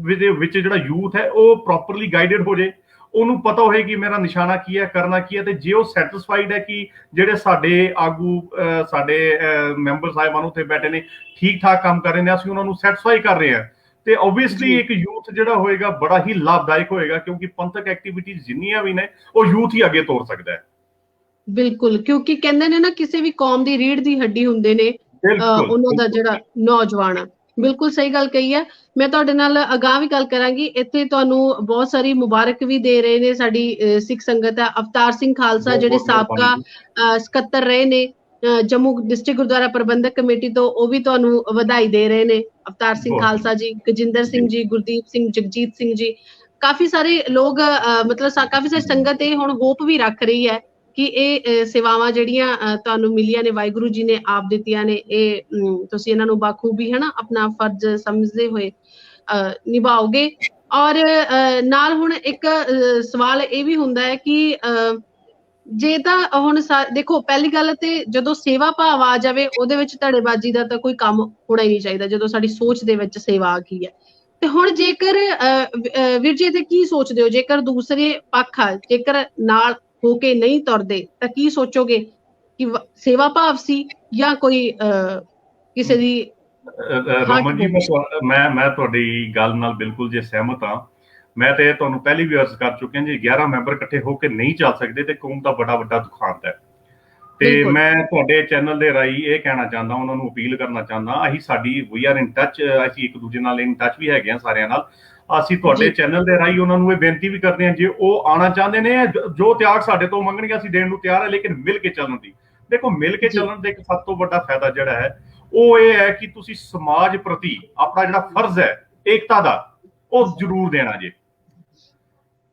ਦੇ ਵਿੱਚ ਜਿਹੜਾ ਯੂਥ ਹੈ ਉਹ ਪ੍ਰੋਪਰਲੀ ਗਾਈਡਡ ਹੋ ਜਾਏ, ਉਹਨੂੰ ਪਤਾ ਹੋਏ ਕਿ ਮੇਰਾ ਨਿਸ਼ਾਨਾ ਕੀ ਹੈ, ਕਰਨਾ ਕੀ ਹੈ, ਤੇ ਜੇ ਉਹ ਸੈਟਿਸਫਾਈਡ ਹੈ ਕਿ ਜਿਹੜੇ ਸਾਡੇ ਆਗੂ, ਸਾਡੇ ਮੈਂਬਰ ਸਾਹਿਬਾਨ ਉੱਥੇ ਬੈਠੇ ਨੇ ਠੀਕ ਠਾਕ ਕੰਮ ਕਰ ਰਹੇ ਨੇ, ਅਸੀਂ ਉਹਨਾਂ ਨੂੰ ਸੈਟਿਸਫਾਈ ਕਰ ਰਹੇ ਹਾਂ, ਤੇ ਓਬਵੀਅਸਲੀ ਇੱਕ ਯੂਥ ਜਿਹੜਾ ਹੋਏਗਾ ਬੜਾ ਹੀ ਲਾਭਦਾਇਕ ਹੋਏਗਾ, ਕਿਉਂਕਿ ਪੰਥਕ ਐਕਟੀਵਿਟੀਜ਼ ਜਿੰਨੀਆਂ ਵੀ ਨੇ ਉਹ ਯੂਥ ਹੀ ਅੱਗੇ ਤੋਰ ਸਕਦਾ ਹੈ। ਬਿਲਕੁਲ, ਕਿਉਂਕਿ ਕਹਿੰਦੇ ਨੇ ਨਾ ਕਿਸੇ ਵੀ ਕੌਮ ਦੀ ਰੀੜ੍ਹ ਦੀ ਹੱਡੀ ਹੁੰਦੇ ਨੇ ਉਹਨਾਂ ਦਾ ਜਿਹੜਾ ਨੌਜਵਾਨ ਆ। ਬਿਲਕੁਲ ਸਹੀ ਗੱਲ ਕਹੀ ਹੈ। ਮੈਂ ਤੁਹਾਡੇ ਨਾਲ ਅਗਾਂਹ ਵੀ ਗੱਲ ਕਰਾਂਗੀ। ਇੱਥੇ ਤੁਹਾਨੂੰ ਬਹੁਤ ਸਾਰੀ ਮੁਬਾਰਕ ਵੀ ਦੇ ਰਹੇ ਨੇ ਸਾਡੀ ਸਿੱਖ ਸੰਗਤ ਹੈ। ਅਵਤਾਰ ਸਿੰਘ ਖਾਲਸਾ ਜਿਹੜੇ ਸਾਬਕਾ ਸਕੱਤਰ ਰਹੇ ਨੇ ਜੰਮੂ ਡਿਸਟ੍ਰਿਕਟ ਗੁਰਦੁਆਰਾ ਪ੍ਰਬੰਧਕ ਕਮੇਟੀ ਤੋਂ, ਉਹ ਵੀ ਤੁਹਾਨੂੰ ਵਧਾਈ ਦੇ ਰਹੇ ਨੇ। ਅਵਤਾਰ ਸਿੰਘ ਖਾਲਸਾ ਜੀ, ਗਜਿੰਦਰ ਸਿੰਘ ਜੀ, ਗੁਰਦੀਪ ਸਿੰਘ, ਜਗਜੀਤ ਸਿੰਘ ਜੀ, ਕਾਫੀ ਸਾਰੇ ਲੋਕ ਮਤਲਬ ਕਾਫੀ ਸਾਰੀ ਸੰਗਤ ਇਹ ਹੁਣ ਹੋਪ ਵੀ ਰੱਖ ਰਹੀ ਹੈ ਕਿ ਇਹ ਸੇਵਾਵਾਂ ਜਿਹੜੀਆਂ ਤੁਹਾਨੂੰ ਮਿਲੀਆਂ ਨੇ, ਵਾਹਿਗੁਰੂ ਜੀ ਨੇ ਆਪ ਦਿੱਤੀਆਂ ਨੇ, ਇਹ ਤੁਸੀਂ ਇਹਨਾਂ ਨੂੰ ਬਾਖੂਬੀ ਹੈ ਨਾ ਆਪਣਾ ਫਰਜ਼ ਸਮਝਦੇ ਹੋਏ ਨਿਭਾਓਗੇ। ਔਰ ਨਾਲ ਹੁਣ ਇੱਕ ਸਵਾਲ ਇਹ ਵੀ ਹੁੰਦਾ ਹੈ ਕਿ ਜੇ ਤਾਂ ਹੁਣ ਦੇਖੋ, ਪਹਿਲੀ ਗੱਲ ਤੇ ਜਦੋਂ ਸੇਵਾ ਭਾਵ ਆ ਜਾਵੇ ਉਹਦੇ ਵਿੱਚ ਧੜੇਬਾਜ਼ੀ ਦਾ ਤਾਂ ਕੋਈ ਕੰਮ ਹੋਣਾ ਹੀ ਨਹੀਂ ਚਾਹੀਦਾ, ਜਦੋਂ ਸਾਡੀ ਸੋਚ ਦੇ ਵਿੱਚ ਸੇਵਾ ਆ ਗਈ ਹੈ। ਤੇ ਹੁਣ ਜੇਕਰ ਵੀਰ ਜੀ ਤੇ ਕੀ ਸੋਚਦੇ ਹੋ, ਜੇਕਰ ਦੂਸਰੇ ਪੱਖ ਆ, ਜੇਕਰ ਨਾਲ ਹੋ ਕੇ ਨਹੀਂ ਤੁਰਦੇ ਤਾਂ ਕੀ ਸੋਚੋਗੇ ਕਿ ਸੇਵਾ ਭਾਵ ਸੀ ਜਾਂ ਕੋਈ ਕਿਸੇ ਦੀ ਰਮਨ ਜੀ, ਮੈਂ ਤੁਹਾਡੀ ਗੱਲ ਨਾਲ ਬਿਲਕੁਲ ਜੇ ਸਹਿਮਤ ਹਾਂ। ਮੈਂ ਤੇ ਤੁਹਾਨੂੰ ਪਹਿਲੀ ਵੀ ਅਰਜ਼ ਕਰ ਚੁੱਕਿਆ ਜੀ, 11 ਮੈਂਬਰ ਇਕੱਠੇ ਹੋ ਕੇ ਨਹੀਂ ਚੱਲ ਸਕਦੇ ਤੇ ਕੌਮ ਦਾ ਬੜਾ ਵੱਡਾ ਦੁਖਾਂਤ ਹੈ। ਤੇ ਮੈਂ ਤੁਹਾਡੇ ਚੈਨਲ ਦੇ ਰਾਹੀਂ ਇਹ ਕਹਿਣਾ ਚਾਹੁੰਦਾ, ਉਹਨਾਂ ਨੂੰ ਅਪੀਲ ਕਰਨਾ ਚਾਹੁੰਦਾ, ਸਾਡੀ ਵੀ ਆਰ ਇਨ ਟੱਚ, ਅਸੀਂ ਇੱਕ ਦੂਜੇ ਨਾਲ ਇਨ ਟੱਚ ਵੀ ਹੈਗੇ ਹਾਂ ਸਾਰਿਆਂ ਨਾਲ। ਅਸੀਂ ਤੁਹਾਡੇ ਚੈਨਲ ਦੇ ਰਾਹੀਂ ਉਹਨਾਂ ਨੂੰ ਇਹ ਬੇਨਤੀ ਵੀ ਕਰਦੇ ਹਾਂ, ਜੇ ਉਹ ਆਉਣਾ ਚਾਹੁੰਦੇ ਨੇ, ਜੋ ਤਿਆਗ ਸਾਡੇ ਤੋਂ ਮੰਗਣਗੇ ਅਸੀਂ ਦੇਣ ਨੂੰ ਤਿਆਰ ਹੈ, ਲੇਕਿਨ ਮਿਲ ਕੇ ਚੱਲਣ ਦੀ। ਦੇਖੋ, ਮਿਲ ਕੇ ਚੱਲਣ ਦਾ ਇੱਕ ਸਭ ਤੋਂ ਵੱਡਾ ਫਾਇਦਾ ਜਿਹੜਾ ਹੈ ਉਹ ਇਹ ਹੈ ਕਿ ਤੁਸੀਂ ਸਮਾਜ ਪ੍ਰਤੀ ਆਪਣਾ ਜਿਹੜਾ ਫਰਜ਼ ਹੈ ਏਕਤਾ ਦਾ, ਉਹ ਜ਼ਰੂਰ ਦੇਣਾ ਜੇ।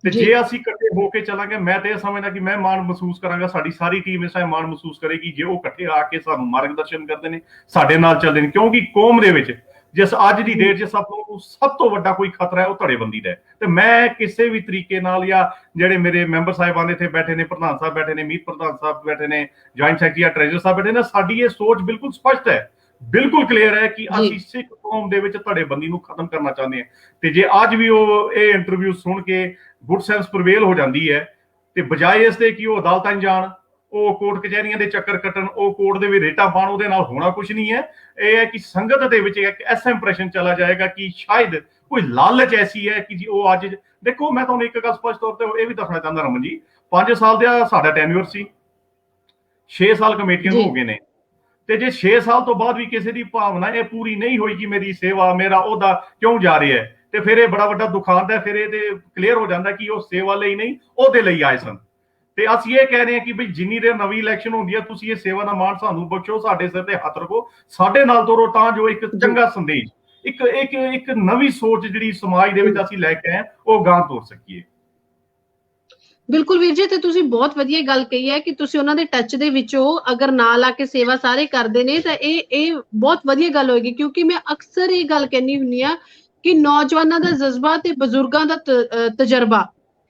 ਤੇ ਜੇ ਅਸੀਂ ਇਕੱਠੇ ਹੋ ਕੇ ਚੱਲਾਂਗੇ, ਮੈਂ ਤੇ ਇਹ ਸਮਝਦਾ ਕਿ ਮੈਂ ਮਾਣ ਮਹਿਸੂਸ ਕਰਾਂਗਾ, ਸਾਡੀ ਸਾਰੀ ਟੀਮ ਇਸ ਮਾਣ ਮਹਿਸੂਸ ਕਰੇਗੀ ਜੇ ਉਹ ਇਕੱਠੇ ਆ ਕੇ ਸਾਨੂੰ ਮਾਰਗਦਰਸ਼ਨ ਕਰਦੇ ਨੇ, ਸਾਡੇ ਨਾਲ ਚੱਲਦੇ ਨੇ। ਕਿਉਂਕਿ ਕੌਮ ਦੇ ਵਿੱਚ ਜਿਸ ਅੱਜ ਦੀ ਡੇਟ 'ਚ ਸਭ ਤੋਂ ਵੱਡਾ ਕੋਈ ਖਤਰਾ ਹੈ ਉਹ ਧੜੇਬੰਦੀ ਦਾ ਹੈ। ਤੇ ਮੈਂ ਕਿਸੇ ਵੀ ਤਰੀਕੇ ਨਾਲ, ਜਾਂ ਜਿਹੜੇ ਮੇਰੇ ਮੈਂਬਰ ਸਾਹਿਬਾਨ ਇੱਥੇ ਬੈਠੇ ਨੇ, ਪ੍ਰਧਾਨ ਸਾਹਿਬ ਬੈਠੇ ਨੇ, ਮੀਤ ਪ੍ਰਧਾਨ ਸਾਹਿਬ ਬੈਠੇ ਨੇ, ਜੁਆਇੰਟ ਸੈਕਟਰੀ ਜਾਂ ਟ੍ਰੈਜਰਰ ਸਾਹਿਬ ਬੈਠੇ ਨੇ, ਸਾਡੀ ਇਹ ਸੋਚ ਬਿਲਕੁਲ ਸਪਸ਼ਟ ਹੈ, ਬਿਲਕੁਲ ਕਲੀਅਰ ਹੈ ਕਿ ਅਸੀਂ ਸਿੱਖ ਕੌਮ ਦੇ ਵਿੱਚ ਧੜੇਬੰਦੀ ਨੂੰ ਖਤਮ ਕਰਨਾ ਚਾਹੁੰਦੇ ਹਾਂ। ਤੇ ਜੇ ਅੱਜ ਵੀ ਉਹ ਇਹ ਇੰਟਰਵਿਊ ਸੁਣ ਕੇ ਗੁੱਡ ਸੈਂਸ ਪ੍ਰਵੇਲ ਹੋ ਜਾਂਦੀ ਹੈ, ਤੇ ਬਜਾਏ ਇਸ ਦੇ ਕਿ ਉਹ ਅਦਾਲਤਾਂ ਜਾਣ, ਉਹ ਕੋਰਟ ਕਚਹਿਰੀਆਂ ਦੇ ਚੱਕਰ ਕੱਟਣ, ਉਹ ਕੋਰਟ ਦੇ ਵੀ ਰੇਟਾਂ ਪਾਉਣ, ਉਹਦੇ ਨਾਲ ਹੋਣਾ ਕੁਝ ਨਹੀਂ ਹੈ। ਇਹ ਹੈ ਕਿ ਸੰਗਤ ਦੇ ਵਿੱਚ ਇੱਕ ਐਸਾ ਇੰਪ੍ਰੈਸ਼ਨ ਚਲਾ ਜਾਏਗਾ ਕਿ ਸ਼ਾਇਦ ਕੋਈ ਲਾਲਚ ਐਸੀ ਹੈ ਕਿ ਜੀ ਉਹ ਅੱਜ ਦੇਖੋ, ਮੈਂ ਤੁਹਾਨੂੰ ਇੱਕ ਗੱਲ ਸਪਸ਼ਟ ਤੌਰ ਤੇ ਇਹ ਵੀ ਦੱਸਣਾ ਚਾਹੁੰਦਾ ਰਮਨ ਜੀ, 5 ਸਾਲ ਦਾ ਸਾਡਾ ਟੈਨਿਓਰ ਸੀ, 6 ਸਾਲ ਕਮੇਟੀਆਂ ਨੂੰ ਹੋ ਗਏ ਨੇ, ਤੇ ਜੇ 6 ਸਾਲ ਤੋਂ ਬਾਅਦ ਵੀ ਕਿਸੇ ਦੀ ਭਾਵਨਾ ਇਹ ਪੂਰੀ ਨਹੀਂ ਹੋਈ ਕਿ ਮੇਰੀ ਸੇਵਾ, ਮੇਰਾ ਉਹਦਾ ਕਿਉਂ ਜਾ ਰਿਹਾ ਹੈ, ਤੇ ਫਿਰ ਇਹ ਬੜਾ ਵੱਡਾ ਦੁਖਾਂਤ ਹੈ। ਫਿਰ ਇਹ ਤੇ ਕਲੀਅਰ ਹੋ ਜਾਂਦਾ ਕਿ ਉਹ ਸੇਵਾ ਲਈ ਨਹੀਂ, ਉਹਦੇ ਲਈ ਆਏ ਸਨ। ਤੇ ਅਸੀਂ ਇਹ ਕਹਿ ਰਹੇ ਹਾਂ ਕਿ ਬਈ ਜਿੰਨੀ ਦੇਰ ਨਵੀਂ ਇਲੈਕਸ਼ਨ ਹੁੰਦੀ ਹੈ, ਤੁਸੀਂ ਇਹ ਸੇਵਾ ਦਾ ਮਾਣ ਸਾਨੂੰ ਬਖਸ਼ੋ, ਸਾਡੇ ਸਿਰ ਤੇ ਹੱਥ ਰੱਖੋ, ਸਾਡੇ ਨਾਲ ਤੋਰੋ, ਤਾਂ ਜੋ ਇੱਕ ਚੰਗਾ ਸੰਦੇਸ਼, ਇੱਕ ਨਵੀਂ ਸੋਚ ਜਿਹੜੀ ਸਮਾਜ ਦੇ ਵਿੱਚ ਅਸੀਂ ਲੈ ਕੇ ਆਏ ਉਹ ਗਾਂ ਤੋਰ ਸਕੀਏ। ਬਿਲਕੁਲ ਵੀਰ ਜੀ, ਤੇ ਤੁਸੀਂ ਬਹੁਤ ਵਧੀਆ ਗੱਲ ਕਹੀ ਹੈ ਕਿ ਤੁਸੀਂ ਉਹਨਾਂ ਦੇ ਟੱਚ ਦੇ ਵਿੱਚੋਂ ਅਗਰ ਨਾਲ ਆ ਕੇ ਸੇਵਾ ਸਾਰੇ ਕਰਦੇ ਨੇ ਤਾਂ ਇਹ ਬਹੁਤ ਵਧੀਆ ਗੱਲ ਹੋਏਗੀ। ਕਿਉਂਕਿ ਮੈਂ ਅਕਸਰ ਇਹ ਗੱਲ ਕਹਿੰਦੀ ਹੁੰਦੀ ਆ ਕਿ ਨੌਜਵਾਨਾਂ ਦਾ ਜਜ਼ਬਾ ਤੇ ਬਜ਼ੁਰਗਾਂ ਦਾ ਤਜਰਬਾ,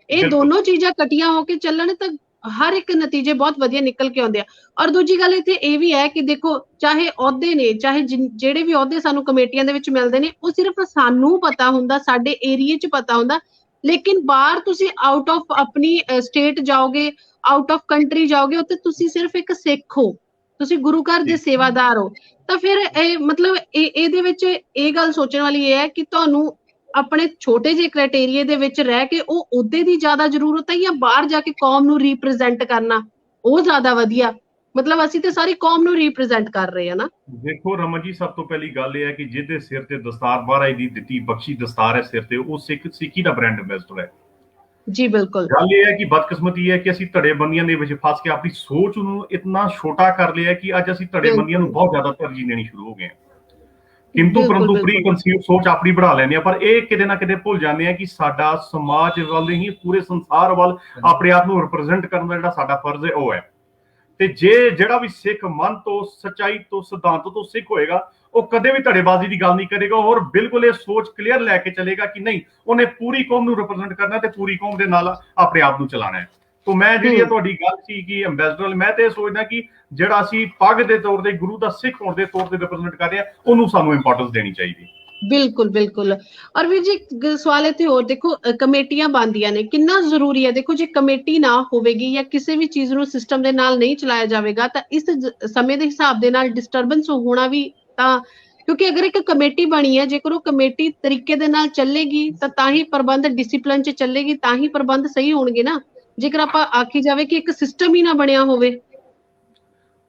ਇਹ ਦੋਨੋਂ ਚੀਜ਼ਾਂ ਇਕੱਠੀਆਂ ਹੋ ਕੇ ਚੱਲਣ ਤਾਂ ਹਰ ਇੱਕ ਨਤੀਜੇ ਬਹੁਤ ਵਧੀਆ ਨਿਕਲ ਕੇ ਆਉਂਦੇ ਆ। ਔਰ ਦੂਜੀ ਗੱਲ ਇੱਥੇ ਇਹ ਵੀ ਹੈ ਕਿ ਦੇਖੋ, ਚਾਹੇ ਅਹੁਦੇ ਨੇ, ਚਾਹੇ ਜਿਹੜੇ ਵੀ ਅਹੁਦੇ ਸਾਨੂੰ ਕਮੇਟੀਆਂ ਦੇ ਵਿੱਚ ਮਿਲਦੇ ਨੇ, ਉਹ ਸਿਰਫ ਸਾਨੂੰ ਪਤਾ ਹੁੰਦਾ, ਸਾਡੇ ਏਰੀਏ 'ਚ ਪਤਾ ਹੁੰਦਾ, ਲੇਕਿਨ ਬਾਹਰ ਤੁਸੀਂ ਆਊਟ ਆਫ ਆਪਣੀ ਸਟੇਟ ਜਾਓਗੇ, ਆਊਟ ਆਫ ਕੰਟਰੀ ਜਾਓਗੇ, ਉੱਥੇ ਤੁਸੀਂ ਸਿਰਫ ਇੱਕ ਸਿੱਖ ਹੋ, ਤੁਸੀਂ ਗੁਰੂ ਘਰ ਦੇ ਸੇਵਾਦਾਰ ਹੋ। ਤਾਂ ਫਿਰ ਇਹ ਮਤਲਬ ਇਹਦੇ ਵਿੱਚ ਇਹ ਗੱਲ ਸੋਚਣ ਵਾਲੀ ਇਹ ਹੈ ਕਿ ਤੁਹਾਨੂੰ ਆਪਣੇ ਛੋਟੇ ਜਿਹੇ ਕ੍ਰਾਈਟੇਰੀਆ ਦੇ ਵਿੱਚ ਰਹਿ ਕੇ ਉਹ ਅਹੁਦੇ ਦੀ ਜ਼ਿਆਦਾ ਜ਼ਰੂਰਤ ਹੈ, ਜਾਂ ਬਾਹਰ ਜਾ ਕੇ ਕੌਮ ਨੂੰ ਰਿਪਰੈਜ਼ੈਂਟ ਕਰਨਾ ਉਹ ਜ਼ਿਆਦਾ ਵਧੀਆ? ਮਤਲਬ ਅਸੀਂ ਤੇ ਸਾਰੀ ਕੌਮ ਨੂੰ ਰਿਪਰੈਜ਼ੈਂਟ ਕਰ ਰਹੇ ਹਾਂ ਨਾ। ਦੇਖੋ ਰਮਨ ਜੀ, ਸਭ ਤੋਂ ਪਹਿਲੀ ਗੱਲ ਇਹ ਹੈ ਕਿ ਜਿਹਦੇ ਸਿਰ ਤੇ ਦਸਤਾਰ, ਮਹਾਰਾਜ ਦੀ ਦਿੱਤੀ ਬਖਸ਼ੀ ਦਸਤਾਰ ਹੈ ਸਿਰ ਤੇ, ਉਹ ਸਿੱਖੀ ਦਾ ਬ੍ਰਾਂਡ ਐਂਬੈਸਡਰ ਹੈ। ਜੀ ਬਿਲਕੁਲ। ਗੱਲ ਇਹ ਹੈ ਕਿ ਬਦਕਿਸਮਤੀ ਹੈ ਕਿ ਅਸੀਂ ਧੜੇਬੰਦੀਆਂ ਦੇ ਵਿੱਚ ਫਸ ਕੇ ਆਪਣੀ ਸੋਚ ਨੂੰ ਇਤਨਾ ਛੋਟਾ ਕਰ ਲਿਆ ਕਿ ਅੱਜ ਅਸੀਂ ਧੜੇਬੰਦੀਆਂ ਨੂੰ ਬਹੁਤ ਜ਼ਿਆਦਾ ਤਰਜੀਹ ਦੇਣੀ ਸ਼ੁਰੂ ਹੋ ਗਏ ਹਾਂ। ਕਿੰਤੂ ਪਰੰਤੂ ਪ੍ਰੀ ਕਨਸੀਵ ਸੋਚ ਆਪਣੀ ਬਣਾ ਲੈਂਦੇ ਆ, ਪਰ ਇਹ ਕਿਤੇ ਨਾ ਕਿਤੇ ਭੁੱਲ ਜਾਂਦੇ ਆ ਕਿ ਸਾਡਾ ਸਮਾਜ ਵੱਲ ਹੀ, ਪੂਰੇ ਸੰਸਾਰ ਵੱਲ ਆਪਣੇ ਆਪ ਨੂੰ ਰਿਪਰੈਜ਼ੈਂਟ ਕਰਨ ਦਾ ਜਿਹੜਾ ਸਾਡਾ ਫਰਜ਼ ਹੈ ਉਹ ਹੈ। ਤੇ ਜਿਹੜਾ ਵੀ ਸਿੱਖ ਮਨ ਤੋਂ, ਸੱਚਾਈ ਤੋਂ, ਸਿਧਾਂਤ ਤੋਂ ਸਿੱਖ ਹੋਏਗਾ, ਉਹ ਕਦੇ ਵੀ ਧੜੇਬਾਜ਼ੀ ਦੀ ਗੱਲ ਨਹੀਂ ਕਰੇਗਾ, ਔਰ ਬਿਲਕੁਲ ਇਹ ਸੋਚ ਕਲੀਅਰ ਲੈ ਕੇ ਚੱਲੇਗਾ ਕਿ ਨਹੀਂ, ਉਹਨੇ ਪੂਰੀ ਕੌਮ ਨੂੰ ਰਿਪਰੈਜ਼ੈਂਟ ਕਰਨਾ ਤੇ ਪੂਰੀ ਕੌਮ ਦੇ ਨਾਲ ਆਪਣੇ ਆਪ ਨੂੰ ਚਲਾਉਣਾ ਹੈ। ਤੋਂ ਮੈਂ ਜਿਹੜੀ ਤੁਹਾਡੀ ਗੱਲ ਸੀ ਕਿ ਐਂਬੈਸਡਰ, ਮੈਂ ਤੇ ਸੋਚਦਾ ਕਿ ਜਿਹੜਾ ਅਸੀਂ ਪੱਗ ਦੇ ਤੌਰ ਤੇ, ਗੁਰੂ ਦਾ ਸਿੱਖ ਹੋਣ ਦੇ ਤੌਰ ਤੇ ਰਿਪਰੈਜ਼ੈਂਟ ਕਰ ਰਹੇ ਹਾਂ, ਉਹਨੂੰ ਸਾਨੂੰ ਇੰਪੋਰਟੈਂਸ ਦੇਣੀ ਚਾਹੀਦੀ। ਬਿਲਕੁਲ ਬਿਲਕੁਲ। ਔਰ ਵੀਰ ਜੀ, ਸਵਾਲ ਇੱਥੇ ਹੋਰ ਦੇਖੋ, ਕਮੇਟੀਆਂ ਬਣਦੀਆਂ ਨੇ, ਕਿੰਨਾ ਜ਼ਰੂਰੀ ਹੈ। ਦੇਖੋ, ਜੇ ਕਮੇਟੀ ਨਾ ਹੋਵੇਗੀ ਜਾਂ ਕਿਸੇ ਵੀ ਚੀਜ਼ ਨੂੰ ਸਿਸਟਮ ਦੇ ਨਾਲ ਨਹੀਂ ਚਲਾਇਆ ਜਾਵੇਗਾ ਤਾਂ ਇਸ ਸਮੇਂ ਦੇ ਹਿਸਾਬ ਦੇ ਨਾਲ ਡਿਸਟਰਬੈਂਸ ਹੋਣਾ ਵੀ, ਤਾਂ ਕਿਉਂਕਿ ਅਗਰ ਇੱਕ ਕਮੇਟੀ ਬਣੀ ਹੈ, ਜੇਕਰ ਉਹ ਕਮੇਟੀ ਤਰੀਕੇ ਦੇ ਨਾਲ ਚੱਲੇਗੀ ਤਾਂ ਹੀ ਪ੍ਰਬੰਧ ਡਿਸਿਪਲਿਨ 'ਚ ਚੱਲੇਗੀ, ਤਾਂ ਹੀ ਪ੍ਰਬੰਧ ਸਹੀ ਹੋਣਗੇ ਨਾ। ਜੇਕਰ ਆਪਾਂ ਆਖੀ ਜਾਵੇ ਕਿ ਇੱਕ ਸਿਸਟਮ ਹੀ ਨਾ ਬਣਿਆ ਹੋਵੇ।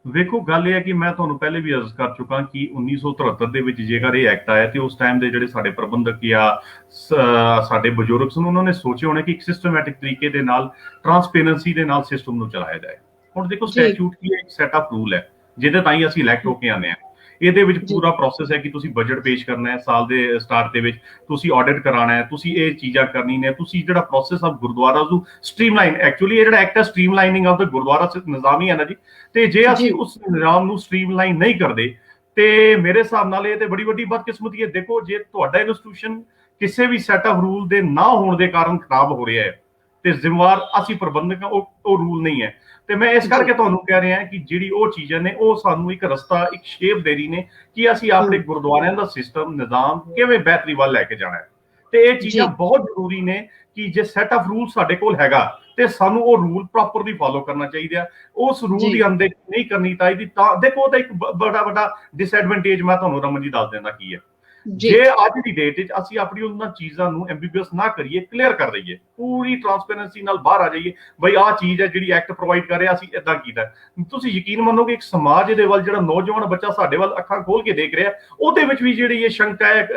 ਵੇਖੋ, ਗੱਲ ਇਹ ਹੈ ਕਿ ਮੈਂ ਤੁਹਾਨੂੰ ਪਹਿਲੇ ਵੀ ਅਰਜ਼ ਕਰ ਚੁੱਕਾ ਕਿ 1973 ਦੇ ਵਿੱਚ ਜੇਕਰ ਇਹ ਐਕਟ ਆਇਆ ਤੇ ਉਸ ਟਾਈਮ ਦੇ ਜਿਹੜੇ ਸਾਡੇ ਪ੍ਰਬੰਧਕ ਜਾਂ ਸਾਡੇ ਬਜ਼ੁਰਗ ਸਨ, ਉਹਨਾਂ ਨੇ ਸੋਚੇ ਹੋਣੇ ਕਿ ਇੱਕ ਸਿਸਟਮੈਟਿਕ ਤਰੀਕੇ ਦੇ ਨਾਲ, ਟਰਾਂਸਪੇਰੈਂਸੀ ਦੇ ਨਾਲ ਸਿਸਟਮ ਨੂੰ ਚਲਾਇਆ ਜਾਏ। ਹੁਣ ਦੇਖੋ, ਸਟੈਚੂਟ ਕੀ ਹੈ? ਇੱਕ ਸੈਟ ਆਫ ਰੂਲ ਹੈ ਜਿਹਦੇ ਤਾਂ ਹੀ ਅਸੀਂ ਇਲੈਕਟ ਹੋ ਕੇ ਆਉਂਦੇ ਹਾਂ। ਇਹਦੇ ਵਿੱਚ ਪੂਰਾ ਪ੍ਰੋਸੈਸ ਹੈ ਕਿ ਤੁਸੀਂ ਬਜਟ ਪੇਸ਼ ਕਰਨਾ ਹੈ, ਸਾਲ ਦੇ ਸਟਾਰਟ ਦੇ ਵਿੱਚ ਤੁਸੀਂ ਆਡਿਟ ਕਰਾਉਣਾ ਹੈ, ਤੁਸੀਂ ਇਹ ਚੀਜ਼ਾਂ ਕਰਨੀ ਨੇ, ਤੁਸੀਂ ਜਿਹੜਾ ਪ੍ਰੋਸੈਸ ਆਫ ਗੁਰਦੁਆਰਾ ਨੂੰ ਸਟ੍ਰੀਮਲਾਈਨ, ਐਕਚੁਅਲੀ ਇਹ ਜਿਹੜਾ ਐਕਟ ਹੈ ਸਟ੍ਰੀਮਲਾਈਨਿੰਗ ਆਫ ਦ ਗੁਰਦੁਆਰਾ ਨਿਜ਼ਾਮ ਹੀ ਹੈ ਨਾ ਜੀ। ਤੇ ਜੇ ਅਸੀਂ ਉਸ ਨਿਜ਼ਾਮ ਨੂੰ ਸਟ੍ਰੀਮਲਾਈਨ ਨਹੀਂ ਕਰਦੇ ਤੇ ਮੇਰੇ ਹਿਸਾਬ ਨਾਲ ਇਹ ਤੇ ਬੜੀ ਵੱਡੀ ਬਦਕਿਸਮਤੀ ਹੈ। ਦੇਖੋ, ਜੇ ਤੁਹਾਡਾ ਇੰਸਟੀਟਿਊਸ਼ਨ ਕਿਸੇ ਵੀ ਸੈਟ ਆਫ ਰੂਲ ਦੇ ਨਾ ਹੋਣ ਦੇ ਕਾਰਨ ਖਰਾਬ ਹੋ ਰਿਹਾ ਹੈ ਤੇ ਜ਼ਿੰਮੇਵਾਰ ਅਸੀਂ ਪ੍ਰਬੰਧਕ ਹਾਂ, ਉਹ ਰੂਲ ਨਹੀਂ ਹੈ। ਤੇ ਮੈਂ ਇਸ ਕਰਕੇ ਤੁਹਾਨੂੰ ਕਹਿ ਰਿਹਾ ਕਿ ਜਿਹੜੀ ਉਹ ਚੀਜ਼ਾਂ ਨੇ ਉਹ ਸਾਨੂੰ ਇੱਕ ਰਸਤਾ, ਇੱਕ ਸ਼ੇਪ ਦੇ ਰਹੀ ਨੇ ਕਿ ਅਸੀਂ ਆਪਣੇ ਗੁਰਦੁਆਰਿਆਂ ਦਾ ਸਿਸਟਮ, ਨਿਜ਼ਾਮ ਕਿਵੇਂ ਬਿਹਤਰੀ ਵੱਲ ਲੈ ਕੇ ਜਾਣਾ ਹੈ। ਤੇ ਇਹ ਚੀਜ਼ਾਂ ਬਹੁਤ ਜ਼ਰੂਰੀ ਨੇ ਕਿ ਜੇ ਸੈਟ ਆਫ ਰੂਲ ਸਾਡੇ ਕੋਲ ਹੈਗਾ ਤੇ ਸਾਨੂੰ ਉਹ ਰੂਲ ਪ੍ਰੋਪਰਲੀ ਫਾਲੋ ਕਰਨਾ ਚਾਹੀਦਾ। ਉਸ ਰੂਲ ਦੀ ਅਣਦੇਖੀ ਨਹੀਂ ਕਰਨੀ ਚਾਹੀਦੀ। ਤਾਂ ਦੇਖੋ ਉਹਦਾ ਇੱਕ ਬੜਾ ਵੱਡਾ ਡਿਸਐਡਵਾਂਟੇਜ ਮੈਂ ਤੁਹਾਨੂੰ ਰਮਨ ਜੀ ਦੱਸ ਦਿੰਦਾ ਕੀ ਹੈ। ਜੇ ਅੱਜ ਦੀ ਡੇਟ ਵਿੱਚ ਅਸੀਂ ਆਪਣੀ ਉਹਨਾਂ ਚੀਜ਼ਾਂ ਨੂੰ ਐਮਬੀਬੀਐਸ ਨਾ ਕਰੀਏ, ਕਲੀਅਰ ਕਰ ਦਈਏ, ਪੂਰੀ ਟ੍ਰਾਂਸਪੇਰੈਂਸੀ ਨਾਲ ਬਾਹਰ ਆ ਜਾਈਏ, ਬਈ ਆਹ ਚੀਜ਼ ਹੈ ਜਿਹੜੀ ਐਕਟ ਪ੍ਰੋਵਾਈਡ ਕਰ ਰਿਹਾ, ਅਸੀਂ ਏਦਾਂ ਕੀਤਾ, ਤੁਸੀਂ ਯਕੀਨ ਮੰਨੋਗੇ ਇੱਕ ਸਮਾਜ ਦੇ ਵੱਲ, ਜਿਹੜਾ ਨੌਜਵਾਨ ਬੱਚਾ ਸਾਡੇ ਵੱਲ ਅੱਖਾਂ ਖੋਲ ਕੇ ਦੇਖ ਰਿਹਾ, ਉਹਦੇ ਵਿੱਚ ਵੀ ਜਿਹੜੀ ਇਹ ਸ਼ੰਕਾ ਹੈ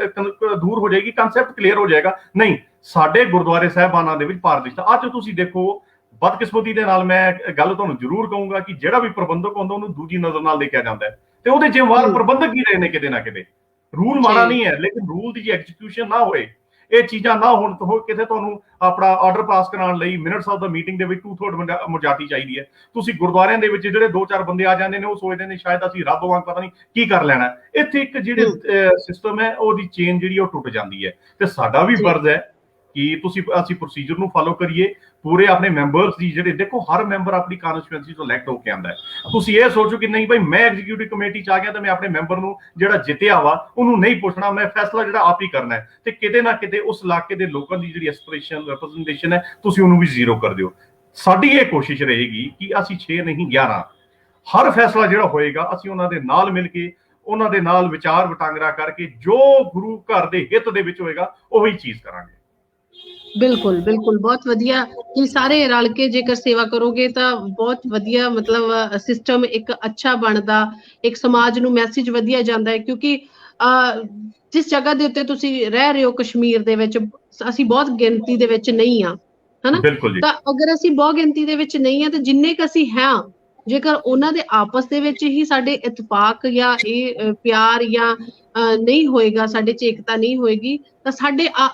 ਦੂਰ ਹੋ ਜਾਏਗੀ, ਕੰਸੈਪਟ ਕਲੀਅਰ ਹੋ ਜਾਏਗਾ। ਨਹੀਂ, ਸਾਡੇ ਗੁਰਦੁਆਰੇ ਸਾਹਿਬਾਨਾਂ ਦੇ ਵਿੱਚ ਪਾਰਦਰਸ਼ਤਾ। ਅੱਜ ਤੁਸੀਂ ਦੇਖੋ, ਬਦਕਿਸਮਤੀ ਦੇ ਨਾਲ ਮੈਂ ਗੱਲ ਤੁਹਾਨੂੰ ਜ਼ਰੂਰ ਕਹੂੰਗਾ ਕਿ ਜਿਹੜਾ ਵੀ ਪ੍ਰਬੰਧਕ ਹੁੰਦਾ ਉਹਨੂੰ ਦੂਜੀ ਨਜ਼ਰ ਨਾਲ ਦੇਖਿਆ ਜਾਂਦਾ ਹੈ, ਤੇ ਉਹਦੇ ਜ਼ਿੰਮੇਵਾਰ ਪ੍ਰਬੰਧਕ ਹੀ ਰਹੇ ਨੇ ਕਿਤੇ ਨਾ ਕਿਤੇ। ਰੂਲ ਮਾੜਾ ਨਹੀਂ ਹੈ, ਲੇਕਿਨ ਰੂਲ ਦੀ ਜੇ ਐਗਜ਼ੀਕਿਊਸ਼ਨ ਨਾ ਹੋਏ, ਇਹ ਚੀਜ਼ਾਂ ਨਾ ਹੋਣ ਤਾਂ ਕਿਤੇ ਤੁਹਾਨੂੰ ਆਪਣਾ ਆਰਡਰ ਪਾਸ ਕਰਾਉਣ ਲਈ ਮਿੰਟਸ ਆਫ ਦਾ ਮੀਟਿੰਗ ਦੇ ਵਿੱਚ 2/3 ਮੋਜਾਟੀ ਚਾਹੀਦੀ ਹੈ। ਤੁਸੀਂ ਗੁਰਦੁਆਰਿਆਂ ਦੇ ਵਿੱਚ ਜਿਹੜੇ 2-4 ਬੰਦੇ ਆ ਜਾਂਦੇ ਨੇ, ਉਹ ਸੋਚਦੇ ਨੇ ਸ਼ਾਇਦ ਅਸੀਂ ਰੱਬ ਵਾਂਗ ਪਤਾ ਨਹੀਂ ਕੀ ਕਰ ਲੈਣਾ। ਇੱਥੇ ਇੱਕ ਜਿਹੜੇ ਸਿਸਟਮ ਹੈ ਉਹਦੀ ਚੇਨ ਜਿਹੜੀ ਉਹ ਟੁੱਟ ਜਾਂਦੀ ਹੈ। ਤੇ ਸਾਡਾ ਵੀ ਫਰਜ਼ ਹੈ ਕਿ ਅਸੀਂ ਪ੍ਰੋਸੀਜਰ ਨੂੰ ਫਾਲੋ ਕਰੀਏ। ਪੂਰੇ ਆਪਣੇ ਮੈਂਬਰਸ ਦੀ ਜਿਹੜੇ, ਦੇਖੋ ਹਰ ਮੈਂਬਰ ਆਪਣੀ ਕਾਨਸਟੀਟੂਐਂਸੀ ਤੋਂ ਇਲੈਕਟ ਹੋ ਕੇ ਆਉਂਦਾ ਹੈ। ਤੁਸੀਂ ਇਹ ਸੋਚੋ ਕਿ ਨਹੀਂ ਭਾਈ ਮੈਂ ਐਗਜ਼ੀਕਿਊਟਿਵ ਕਮੇਟੀ ਚ ਆ ਗਿਆ ਤਾਂ ਮੈਂ ਆਪਣੇ ਮੈਂਬਰ ਨੂੰ ਜਿਹੜਾ ਜਿੱਤਿਆ ਵਾ ਉਹਨੂੰ ਨਹੀਂ ਪੁੱਛਣਾ, ਮੈਂ ਫੈਸਲਾ ਜਿਹੜਾ ਆਪ ਹੀ ਕਰਨਾ ਹੈ। ਤੇ ਕਿਤੇ ਨਾ ਕਿਤੇ ਉਸ ਇਲਾਕੇ ਦੇ ਲੋਕਾਂ ਦੀ ਜਿਹੜੀ ਐਸਪੀਰੇਸ਼ਨ, ਰਿਪਰੈਜ਼ੈਂਟੇਸ਼ਨ ਹੈ, ਤੁਸੀਂ ਉਹਨੂੰ ਵੀ ਜ਼ੀਰੋ ਕਰ ਦਿਓ। ਸਾਡੀ ਇਹ ਕੋਸ਼ਿਸ਼ ਰਹੇਗੀ ਕਿ ਅਸੀਂ 6 ਨਹੀਂ 11 ਹਰ ਫੈਸਲਾ ਜਿਹੜਾ ਹੋਏਗਾ ਅਸੀਂ ਉਹਨਾਂ ਦੇ ਨਾਲ ਮਿਲ ਕੇ, ਉਹਨਾਂ ਦੇ ਨਾਲ ਵਿਚਾਰ ਵਟਾਂਦਰਾ ਕਰਕੇ ਜੋ ਗੁਰੂ ਘਰ ਦੇ ਹਿੱਤ ਦੇ ਵਿੱਚ ਹੋਏਗਾ ਉਹੀ ਚੀਜ਼ ਕਰਾਂਗੇ। ਬਿਲਕੁਲ ਬਿਲकुल, ਬਹੁਤ ਵਧੀਆ ਕਿ ਸਾਰੇ ਰਲ ਕੇ ਜੇਕਰ ਸੇਵਾ ਕਰੋਗੇ ਤਾਂ ਬਹੁਤ ਵਧੀਆ, ਮਤਲਬ ਸਿਸਟਮ ਇੱਕ ਅੱਛਾ ਬਣਦਾ, ਇੱਕ ਸਮਾਜ ਨੂੰ ਮੈਸੇਜ ਵਧੀਆ ਜਾਂਦਾ ਹੈ। ਕਿਉਂਕਿ ਜਿਸ ਜਗ੍ਹਾ ਦੇ ਉੱਤੇ ਤੁਸੀਂ ਰਹਿ ਰਹੇ ਹੋ ਕਸ਼ਮੀਰ ਦੇ ਵਿੱਚ, ਅਸੀਂ ਬਹੁਤ ਗਿਣਤੀ ਦੇ ਵਿੱਚ ਨਹੀਂ ਆ, ਹਨਾ। ਤਾਂ ਅਗਰ ਅਸੀਂ ਬਹੁਤ ਗਿਣਤੀ ਦੇ ਵਿੱਚ ਨਹੀਂ ਆ, ਤੇ ਜਿੰਨੇ ਕ ਅਸੀਂ ਹਾਂ, ਜੇਕਰ ਉਹਨਾਂ ਦੇ ਆਪਸ ਦੇ ਵਿੱਚ ਹੀ ਸਾਡੇ ਇਤਫਾਕ ਜਾਂ ਇਹ ਪਿਆਰ ਜਾਂ ਨਹੀਂ ਹੋਏਗਾ, ਸਾਡੇ ਚ ਏਕਤਾ ਨਹੀਂ ਹੋਏਗੀ, ਤਾਂ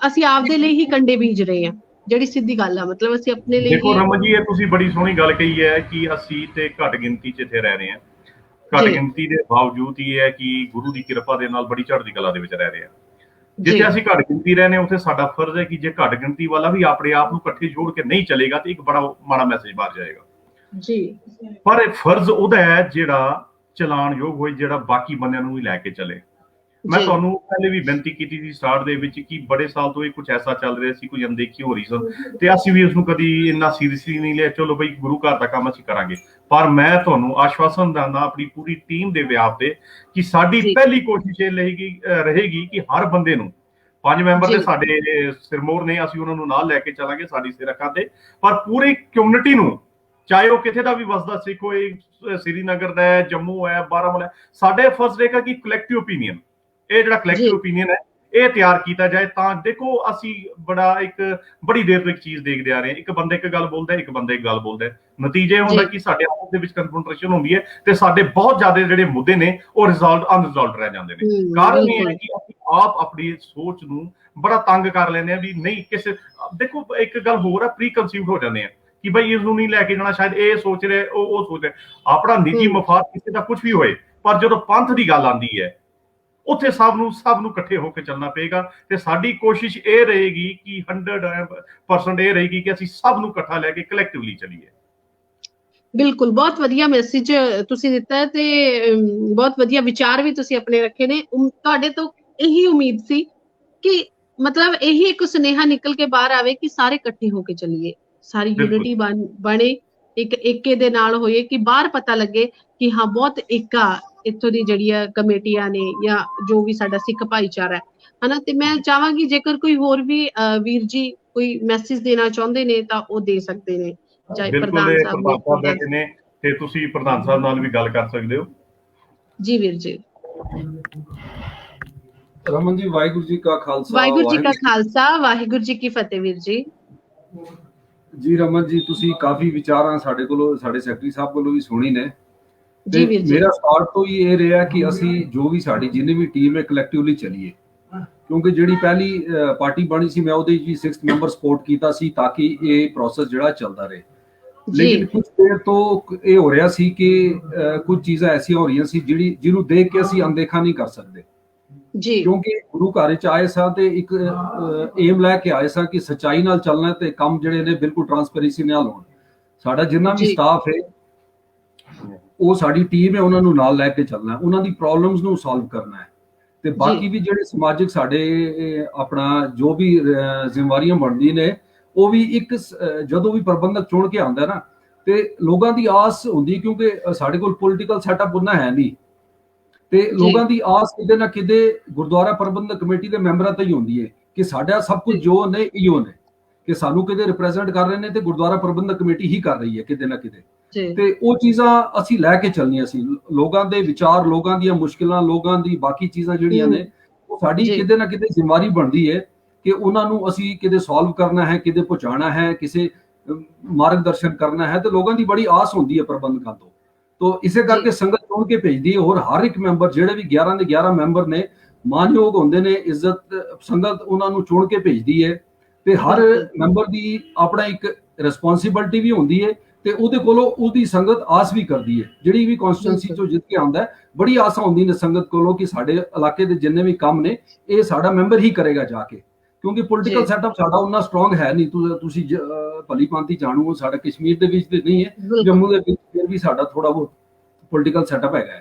ਅਸੀਂ ਆਪਦੇ ਲਈ ਹੀ ਕੰਡੇ ਬੀਜ ਰਹੇ ਹਾਂ, ਜਿਹੜੀ ਸਿੱਧੀ ਗੱਲ ਆ। ਮਤਲਬ ਅਸੀਂ ਆਪਣੇ ਲਈ। ਦੇਖੋ ਰਮਨ ਜੀ, ਇਹ ਤੁਸੀਂ ਬੜੀ ਸੋਹਣੀ ਗੱਲ ਕਹੀ ਹੈ ਕਿ ਅਸੀਂ ਤੇ ਘੱਟ ਗਿਣਤੀ ਚ ਇੱਥੇ ਰਹਿ ਰਹੇ ਹਾਂ। ਘੱਟ ਗਿਣਤੀ ਦੇ ਬਾਵਜੂਦ ਇਹ ਹੈ ਕਿ ਗੁਰੂ ਦੀ ਕਿਰਪਾ ਦੇ ਨਾਲ ਬੜੀ ਚੜ੍ਹਦੀ ਕਲਾ ਦੇ ਵਿੱਚ ਰਹਿ ਰਹੇ ਹਾਂ। ਜਿੱਥੇ ਅਸੀਂ ਘੱਟ ਗਿਣਤੀ ਰਹਿੰਦੇ ਉੱਥੇ ਸਾਡਾ ਫਰਜ਼ ਹੈ ਕਿ ਜੇ ਘੱਟ ਗਿਣਤੀ ਵਾਲਾ ਵੀ ਆਪਣੇ ਆਪ ਨੂੰ ਇਕੱਠੇ ਜੋੜ ਕੇ ਨਹੀਂ ਚਲੇਗਾ ਤੇ ਇੱਕ ਬੜਾ ਮਾੜਾ ਮੈਸੇਜ ਬਾਹਰ ਜਾਏਗਾ ਜੀ। ਪਰ ਇਹ ਫਰਜ਼ ਉਹਦਾ ਹੈ ਜਿਹੜਾ ਚਲਾਣਯੋਗ ਹੋਏ, ਜਿਹੜਾ ਬਾਕੀ ਬੰਦਿਆਂ ਨੂੰ ਵੀ ਲੈ ਕੇ ਚਲੇ। ਮੈਂ ਤੁਹਾਨੂੰ ਪਹਿਲੇ ਵੀ ਬੇਨਤੀ ਕੀਤੀ ਸੀ ਸਟਾਰਟ ਦੇ ਵਿੱਚ ਕਿ ਬੜੇ ਸਾਲ ਤੋਂ ਇਹ ਕੁਝ ਐਸਾ ਚੱਲ ਰਿਹਾ ਸੀ, ਕੁਝ ਅਣਦੇਖੀ ਹੋ ਰਹੀ ਸੀ, ਤੇ ਅਸੀਂ ਵੀ ਉਸਨੂੰ ਕਦੀ ਇੰਨਾ ਸੀਰੀਅਸਲੀ ਨਹੀਂ ਲਿਆ। ਚਲੋ ਬਈ ਗੁਰੂ ਘਰ ਦਾ ਕੰਮ ਅਸੀਂ ਕਰਾਂਗੇ। ਪਰ ਮੈਂ ਤੁਹਾਨੂੰ ਆਸ਼ਵਾਸਨ ਦਿੰਦਾ ਆਪਣੀ ਪੂਰੀ ਟੀਮ ਦੇ ਵਿਆਪ ਤੇ ਕਿ ਸਾਡੀ ਪਹਿਲੀ ਕੋਸ਼ਿਸ਼ ਇਹ ਰਹੇਗੀ ਕਿ ਹਰ ਬੰਦੇ ਨੂੰ, 5 ਮੈਂਬਰ ਦੇ ਸਾਡੇ ਸਿਰਮੌਰ ਨੇ, ਅਸੀਂ ਉਹਨਾਂ ਨੂੰ ਨਾਲ ਲੈ ਕੇ ਚੱਲਾਂਗੇ ਸਾਡੀ ਸਿਰ ਅੱਖਾਂ ਤੇ, ਪਰ ਪੂਰੀ ਕਮਿਊਨਿਟੀ ਨੂੰ, ਚਾਹੇ ਉਹ ਕਿਤੇ ਦਾ ਵੀ ਵਸਦਾ ਸਿੱਖ ਹੋਏ, ਸ੍ਰੀਨਗਰ ਦਾ ਹੈ, ਜੰਮੂ ਹੈ, ਬਾਰਾਮੂਲਾ, ਸਾਡੇ ਫਰਜ਼ ਰਹੇਗਾ ਕਿ ਕਲੈਕਟਿਵ ਓਪੀਨੀਅਨ, ਇਹ ਜਿਹੜਾ ਕਲੈਕਟਿਵ ਓਪੀਨੀਅਨ ਹੈ ਇਹ ਤਿਆਰ ਕੀਤਾ ਜਾਏ। ਤਾਂ ਦੇਖੋ ਅਸੀਂ ਬੜੀ ਦੇਰ ਤੋਂ ਇੱਕ ਚੀਜ਼ ਦੇਖਦੇ ਆ ਰਹੇ ਹਾਂ, ਇੱਕ ਬੰਦਾ ਇੱਕ ਗੱਲ ਬੋਲਦਾ, ਇੱਕ ਬੰਦਾ ਇੱਕ ਗੱਲ ਬੋਲਦਾ, ਨਤੀਜੇ ਹੁੰਦਾ ਕਿ ਸਾਡੇ ਆਪਸ ਦੇ ਵਿੱਚ ਕਨਫਰੰਟੇਸ਼ਨ ਹੁੰਦੀ ਹੈ ਤੇ ਸਾਡੇ ਬਹੁਤ ਜ਼ਿਆਦਾ ਜਿਹੜੇ ਮੁੱਦੇ ਨੇ ਉਹ ਅਨਰਿਜ਼ੋਲਵਡ ਰਹਿ ਜਾਂਦੇ ਨੇ। ਕਾਰਨ ਇਹ ਹੈ ਕਿ ਅਸੀਂ ਆਪ ਆਪਣੀ ਸੋਚ ਨੂੰ ਬੜਾ ਤੰਗ ਕਰ ਲੈਂਦੇ ਹਾਂ ਵੀ ਨਹੀਂ ਕਿਸੇ, ਦੇਖੋ ਇੱਕ ਗੱਲ ਹੋਰ ਹੈ, ਪ੍ਰੀ ਕੰਸੀਵਡ ਹੋ ਜਾਂਦੇ ਆ ਕਿ ਬਈ ਇਸ ਨੂੰ ਨਹੀਂ ਲੈ ਕੇ ਜਾਣਾ, ਸ਼ਾਇਦ ਇਹ ਸੋਚ ਰਿਹਾ, ਉਹ ਸੋਚ ਰਿਹਾ, ਆਪਣਾ ਨਿੱਜੀ ਮਫਾਦ ਕਿਸੇ ਦਾ ਕੁਝ ਵੀ ਹੋਏ, ਪਰ ਜਦੋਂ ਪੰਥ ਦੀ ਗੱਲ ਆਉਂਦੀ ਹੈ ਉੱਥੇ ਸਭ ਨੂੰ ਇਕੱਠੇ ਹੋ ਕੇ ਚੱਲਣਾ ਪਏਗਾ। ਤੇ ਸਾਡੀ ਕੋਸ਼ਿਸ਼ ਇਹ ਰਹੇਗੀ ਕਿ 100% ਇਹ ਰਹੇਗੀ ਕਿ ਅਸੀਂ ਸਭ ਨੂੰ ਇਕੱਠਾ ਲੈ ਕੇ ਕਲੈਕਟਿਵਲੀ ਚੱਲੀਏ। ਬਿਲਕੁਲ, ਬਹੁਤ ਵਧੀਆ ਮੈਸੇਜ ਤੁਸੀਂ ਦਿੱਤਾ ਹੈ ਤੇ ਬਹੁਤ ਵਧੀਆ ਵਿਚਾਰ ਵੀ ਤੁਸੀਂ ਆਪਣੇ ਰੱਖੇ ਨੇ। ਤੁਹਾਡੇ ਤੋਂ ਇਹੀ ਉਮੀਦ ਸੀ ਕਿ ਮਤਲਬ ਇਹੀ ਇੱਕ ਸੁਨੇਹਾ ਨਿਕਲ ਕੇ ਬਾਹਰ ਆਵੇ ਕਿ ਸਾਰੇ ਇਕੱਠੇ ਹੋ ਕੇ ਚੱਲੀਏ, ਸਾਰੀ ਯੂਨਿਟੀ ਬਣੇ, ਇੱਕ ਏਕੇ ਦੇ ਨਾਲ ਹੋਈਏ, ਕਿ ਬਾਹਰ ਪਤਾ ਲੱਗੇ ਕਿ ਹਾਂ ਬਹੁਤ ਏਕਾ ਇੱਥੋਂ ਦੀ ਜਿਹੜੀਆਂ ਕਮੇਟੀਆਂ ਨੇ ਜਾਂ ਜੋ ਵੀ ਸਾਡਾ ਸਿੱਖ ਭਾਈਚਾਰਾ ਹੈ, ਹਨਾ। ਤੇ ਮੈਂ ਚਾਹਾਂਗੀ ਜੇਕਰ ਕੋਈ ਹੋਰ ਵੀ ਵੀਰ ਜੀ ਕੋਈ ਮੈਸੇਜ ਦੇਣਾ ਚਾਹੁੰਦੇ ਨੇ ਤਾਂ ਉਹ ਦੇ ਸਕਦੇ ਨੇ, ਚਾਹੇ ਪ੍ਰਧਾਨ ਸਾਹਿਬ ਬੈਠੇ ਨੇ ਤੇ ਤੁਸੀਂ ਪ੍ਰਧਾਨ ਸਾਹਿਬ ਨਾਲ ਵੀ ਗੱਲ ਕਰ ਸਕਦੇ ਹੋ। ਜੀ ਵੀਰ ਜੀ। ਰਮਨ ਜੀ, ਵਾਹਿਗੁਰੂ ਜੀ ਕਾ ਖਾਲਸਾ। ਵਾਹਿਗੁਰੂ ਜੀ ਕਾ ਖਾਲਸਾ, ਵਾਹਿਗੁਰੂ ਜੀ ਕੀ ਫਤਿਹ। ਵੀਰ ਜੀ ਜੀ ਰਮਨ ਜੀ, ਤੁਸੀਂ ਕਾਫੀ ਵਿਚਾਰਾਂ ਸਾਡੇ ਕੋਲੋਂ, ਸਾਡੇ ਸੈਕਟਰੀ ਸਾਹਿਬ ਕੋਲੋਂ ਵੀ ਸੁਣੀ ਨੇ। ਜੀ ਵੀਰ ਜੀ, ਮੇਰਾ ਸਟਾਰਟ ਤੋਂ ਹੀ ਇਹ ਰਿਹਾ ਕਿ ਅਸੀਂ ਜੋ ਵੀ ਸਾਡੀ ਜਿੰਨੀ ਵੀ ਟੀਮ ਹੈ ਕਲੈਕਟਿਵਲੀ ਚੱਲੀਏ, ਕਿਉਂਕਿ ਜਿਹੜੀ ਪਹਿਲੀ ਪਾਰਟੀ ਬਣੀ ਸੀ ਮੈਂ ਉਹਦੇ ਵਿੱਚ 6 ਮੈਂਬਰ ਸਪੋਰਟ ਕੀਤਾ ਸੀ ਤਾਂ ਕਿ ਇਹ ਪ੍ਰੋਸੈਸ ਜਿਹੜਾ ਚੱਲਦਾ ਰਹੇ। ਲੇਕਿਨ ਕੁਝ ਦੇਰ ਤੋਂ ਇਹ ਹੋ ਰਿਹਾ ਸੀ ਕਿ ਕੁਝ ਚੀਜ਼ਾਂ ਐਸੀਆਂ ਹੋ ਰਹੀਆਂ ਸੀ ਜਿਹਨੂੰ ਦੇਖ ਕੇ ਅਸੀਂ ਅਣਦੇਖਾ ਨਹੀਂ ਕਰ ਸਕਦੇ। ਜੀ ਕਿਉਂਕਿ ਗੁਰੂ ਘਰ ਚ ਆਏ ਸਾਂ ਤੇ ਇੱਕ ਏਮ ਲੈ ਕੇ ਆਏ ਸਾਂ ਕਿ ਸੱਚਾਈ ਨਾਲ ਚੱਲਣਾ ਤੇ ਕੰਮ ਜਿਹੜੇ ਨੇ ਬਿਲਕੁਲ ਟਰਾਂਸਪੇਰੈਂਸੀ ਨਾਲ ਹੋਣ। ਸਾਡਾ ਜਿੰਨਾ ਵੀ ਜੀ ਸਟਾਫ ਹੈ ਉਹ ਸਾਡੀ ਟੀਮ ਹੈ, ਉਹਨਾਂ ਨੂੰ ਨਾਲ ਲੈ ਕੇ ਚੱਲਣਾ, ਉਹਨਾਂ ਦੀ ਪ੍ਰੋਬਲਮਸ ਨੂੰ ਸੋਲਵ ਕਰਨਾ ਹੈ। ਤੇ ਬਾਕੀ ਵੀ ਜਿਹੜੇ ਸਮਾਜਿਕ ਸਾਡੇ ਆਪਣਾ ਜੋ ਵੀ ਜ਼ਿੰਮੇਵਾਰੀਆਂ ਬਣਦੀਆਂ ਨੇ, ਉਹ ਵੀ ਇੱਕ ਜਦੋਂ ਵੀ ਪ੍ਰਬੰਧਕ ਚੁਣ ਕੇ ਆਉਂਦਾ ਨਾ ਤੇ ਲੋਕਾਂ ਦੀ ਆਸ ਹੁੰਦੀ, ਕਿਉਂਕਿ ਸਾਡੇ ਕੋਲ ਪੋਲੀਟੀਕਲ ਸੈਟਅਪ ਉਹਨਾਂ ਹੈ ਨਹੀਂ, ਤੇ ਲੋਕਾਂ ਦੀ ਆਸ ਕਿਤੇ ਨਾ ਕਿਤੇ ਗੁਰਦੁਆਰਾ ਪ੍ਰਬੰਧਕ ਕਮੇਟੀ ਦੇ ਮੈਂਬਰਾਂ ਤੇ ਹੀ ਹੁੰਦੀ ਹੈ ਕਿ ਸਾਡਾ ਸਭ ਕੁਝ ਜੋ ਨੇ ਇਹੋ ਨੇ, ਕਿ ਸਾਨੂੰ ਕਿਤੇ ਰਿਪਰੈਜ਼ੈਂਟ ਕਰ ਰਹੇ ਨੇ ਤੇ ਗੁਰਦੁਆਰਾ ਪ੍ਰਬੰਧਕ ਕਮੇਟੀ ਹੀ ਕਰ ਰਹੀ ਹੈ ਕਿਤੇ ਨਾ ਕਿਤੇ। ਤੇ ਉਹ ਚੀਜ਼ਾਂ ਅਸੀਂ ਲੈ ਕੇ ਚੱਲਣੀਆਂ ਸੀ, ਲੋਕਾਂ ਦੇ ਵਿਚਾਰ, ਲੋਕਾਂ ਦੀਆਂ ਮੁਸ਼ਕਿਲਾਂ, ਲੋਕਾਂ ਦੀ ਬਾਕੀ ਚੀਜ਼ਾਂ ਜਿਹੜੀਆਂ ਨੇ, ਉਹ ਸਾਡੀ ਕਿਤੇ ਨਾ ਕਿਤੇ ਜ਼ਿੰਮੇਵਾਰੀ ਬਣਦੀ ਹੈ ਕਿ ਉਹਨਾਂ ਨੂੰ ਅਸੀਂ ਕਿਤੇ ਸੋਲਵ ਕਰਨਾ ਹੈ, ਕਿਤੇ ਪਹੁੰਚਾਉਣਾ ਹੈ, ਕਿਸੇ ਮਾਰਗਦਰਸ਼ਨ ਕਰਨਾ ਹੈ। ਤੇ ਲੋਕਾਂ ਦੀ ਬੜੀ ਆਸ ਹੁੰਦੀ ਹੈ ਪ੍ਰਬੰਧਕਾਂ ਤੋਂ, ਤੋ ਇਸੇ ਕਰਕੇ ਸੰਗਤ ਚੁਣ ਕੇ ਭੇਜਦੀ ਹੈ। ਔਰ ਹਰ ਇੱਕ ਮੈਂਬਰ, ਜਿਹੜੇ ਵੀ 11 ਦੇ 11 ਮੈਂਬਰ ਨੇ, ਮਾਨਯੋਗ ਹੁੰਦੇ ਨੇ, ਇੱਜ਼ਤ ਸੰਗਤ ਉਹਨਾਂ ਨੂੰ ਚੁਣ ਕੇ ਭੇਜਦੀ ਹੈ। ਤੇ ਹਰ ਮੈਂਬਰ ਦੀ ਆਪਣਾ ਇੱਕ ਰਿਸਪੌਂਸਿਬਿਲਟੀ ਵੀ ਹੁੰਦੀ ਹੈ ਤੇ ਉਹਦੇ ਕੋਲੋਂ ਉਹਦੀ ਸੰਗਤ ਆਸ ਵੀ ਕਰਦੀ ਹੈ। ਜਿਹੜੀ ਵੀ ਕਨਸਟੀਟੂਐਂਸੀ ਚੋਂ ਜਿੱਤ ਕੇ ਆਉਂਦਾ, ਬੜੀ ਆਸਾਂ ਹੁੰਦੀ ਨੇ ਸੰਗਤ ਕੋਲੋਂ ਕਿ ਸਾਡੇ ਇਲਾਕੇ ਦੇ ਜਿੰਨੇ ਵੀ ਕੰਮ ਨੇ ਇਹ ਸਾਡਾ ਮੈਂਬਰ ਹੀ ਕਰੇਗਾ ਜਾ ਕੇ, ਕਿਉਂਕਿ ਪੋਲੀਟੀਕਲ ਸੈਟਅਪ ਸਾਡਾ ਉਨਾ ਸਟਰੋਂਗ ਹੈ ਨਹੀਂ। ਤੁਸੀਂ ਭਲੀ ਭਾਂਤੀ ਜਾਣੋ, ਸਾਡਾ ਕਸ਼ਮੀਰ ਦੇ ਵਿੱਚ ਤੇ ਨਹੀਂ ਹੈ, ਜੰਮੂ ਦੇ ਵਿੱਚ ਫਿਰ ਵੀ ਸਾਡਾ ਥੋੜਾ ਬਹੁਤ ਪੋਲੀਟੀਕਲ ਸੈਟਅਪ ਹੈਗਾ।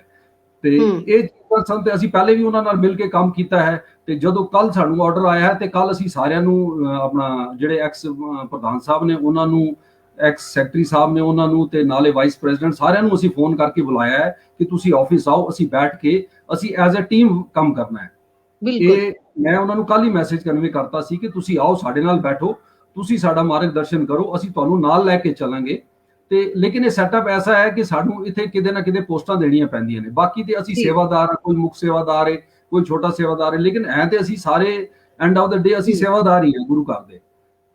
ਤੇ ਇਹ ਚੀਜ਼ਾਂ ਤੇ ਅਸੀਂ ਪਹਿਲੇ ਵੀ ਉਹਨਾਂ ਨਾਲ ਮਿਲ ਕੇ ਕੰਮ ਕੀਤਾ ਹੈ। ਤੇ ਜਦੋਂ ਕੱਲ ਸਾਨੂੰ ਆਰਡਰ ਆਇਆ ਹੈ ਤੇ ਕੱਲ ਅਸੀਂ ਸਾਰਿਆਂ ਨੂੰ ਆਪਣਾ ਜਿਹੜੇ ਐਕਸ ਪ੍ਰਧਾਨ ਸਾਹਿਬ ਨੇ ਉਹਨਾਂ ਨੂੰ, ਐਕਸ ਸੈਕਟਰੀ ਸਾਹਿਬ ਨੇ ਉਹਨਾਂ ਨੂੰ, ਤੇ ਨਾਲੇ ਵਾਈਸ ਪ੍ਰੈਜ਼ੀਡੈਂਟ, ਸਾਰਿਆਂ ਨੂੰ ਅਸੀਂ ਫੋਨ ਕਰਕੇ ਬੁਲਾਇਆ ਹੈ ਕਿ ਤੁਸੀਂ ਆਫਿਸ ਆਓ, ਅਸੀਂ ਬੈਠ ਕੇ ਅਸੀਂ ਐਜ਼ ਅ ਟੀਮ ਕੰਮ ਕਰਨਾ ਹੈ। ਇਹ ਮੈਂ ਉਹਨਾਂ ਨੂੰ ਕੱਲ ਹੀ ਮੈਸੇਜ ਕਨਵੇ ਕਰਤਾ ਸੀ ਕਿ ਤੁਸੀਂ ਆਓ, ਸਾਡੇ ਨਾਲ ਬੈਠੋ, ਤੁਸੀਂ ਸਾਡਾ ਮਾਰਗਦਰਸ਼ਨ ਕਰੋ, ਅਸੀਂ ਤੁਹਾਨੂੰ ਨਾਲ ਲੈ ਕੇ ਚੱਲਾਂਗੇ। ਤੇ ਲੇਕਿਨ ਇਹ ਸੈਟਅਪ ਐਸਾ ਹੈ ਕਿ ਸਾਨੂੰ ਇੱਥੇ ਕਿਤੇ ਨਾ ਕਿਤੇ ਪੋਸਟਾਂ ਦੇਣੀਆਂ ਪੈਂਦੀਆਂ ਨੇ। ਬਾਕੀ ਤੇ ਅਸੀਂ ਸੇਵਾਦਾਰ ਹਾਂ, ਕੋਈ ਮੁੱਖ ਸੇਵਾਦਾਰ ਹੈ, ਕੋਈ ਛੋਟਾ ਸੇਵਾਦਾਰ ਹੈ, ਲੇਕਿਨ ਐ ਤੇ ਅਸੀਂ ਸਾਰੇ ਐਂਡ ਆਫ ਦਾ ਡੇ ਅਸੀਂ ਸੇਵਾਦਾਰ ਹੀ ਹਾਂ ਗੁਰੂ ਘਰ ਦੇ।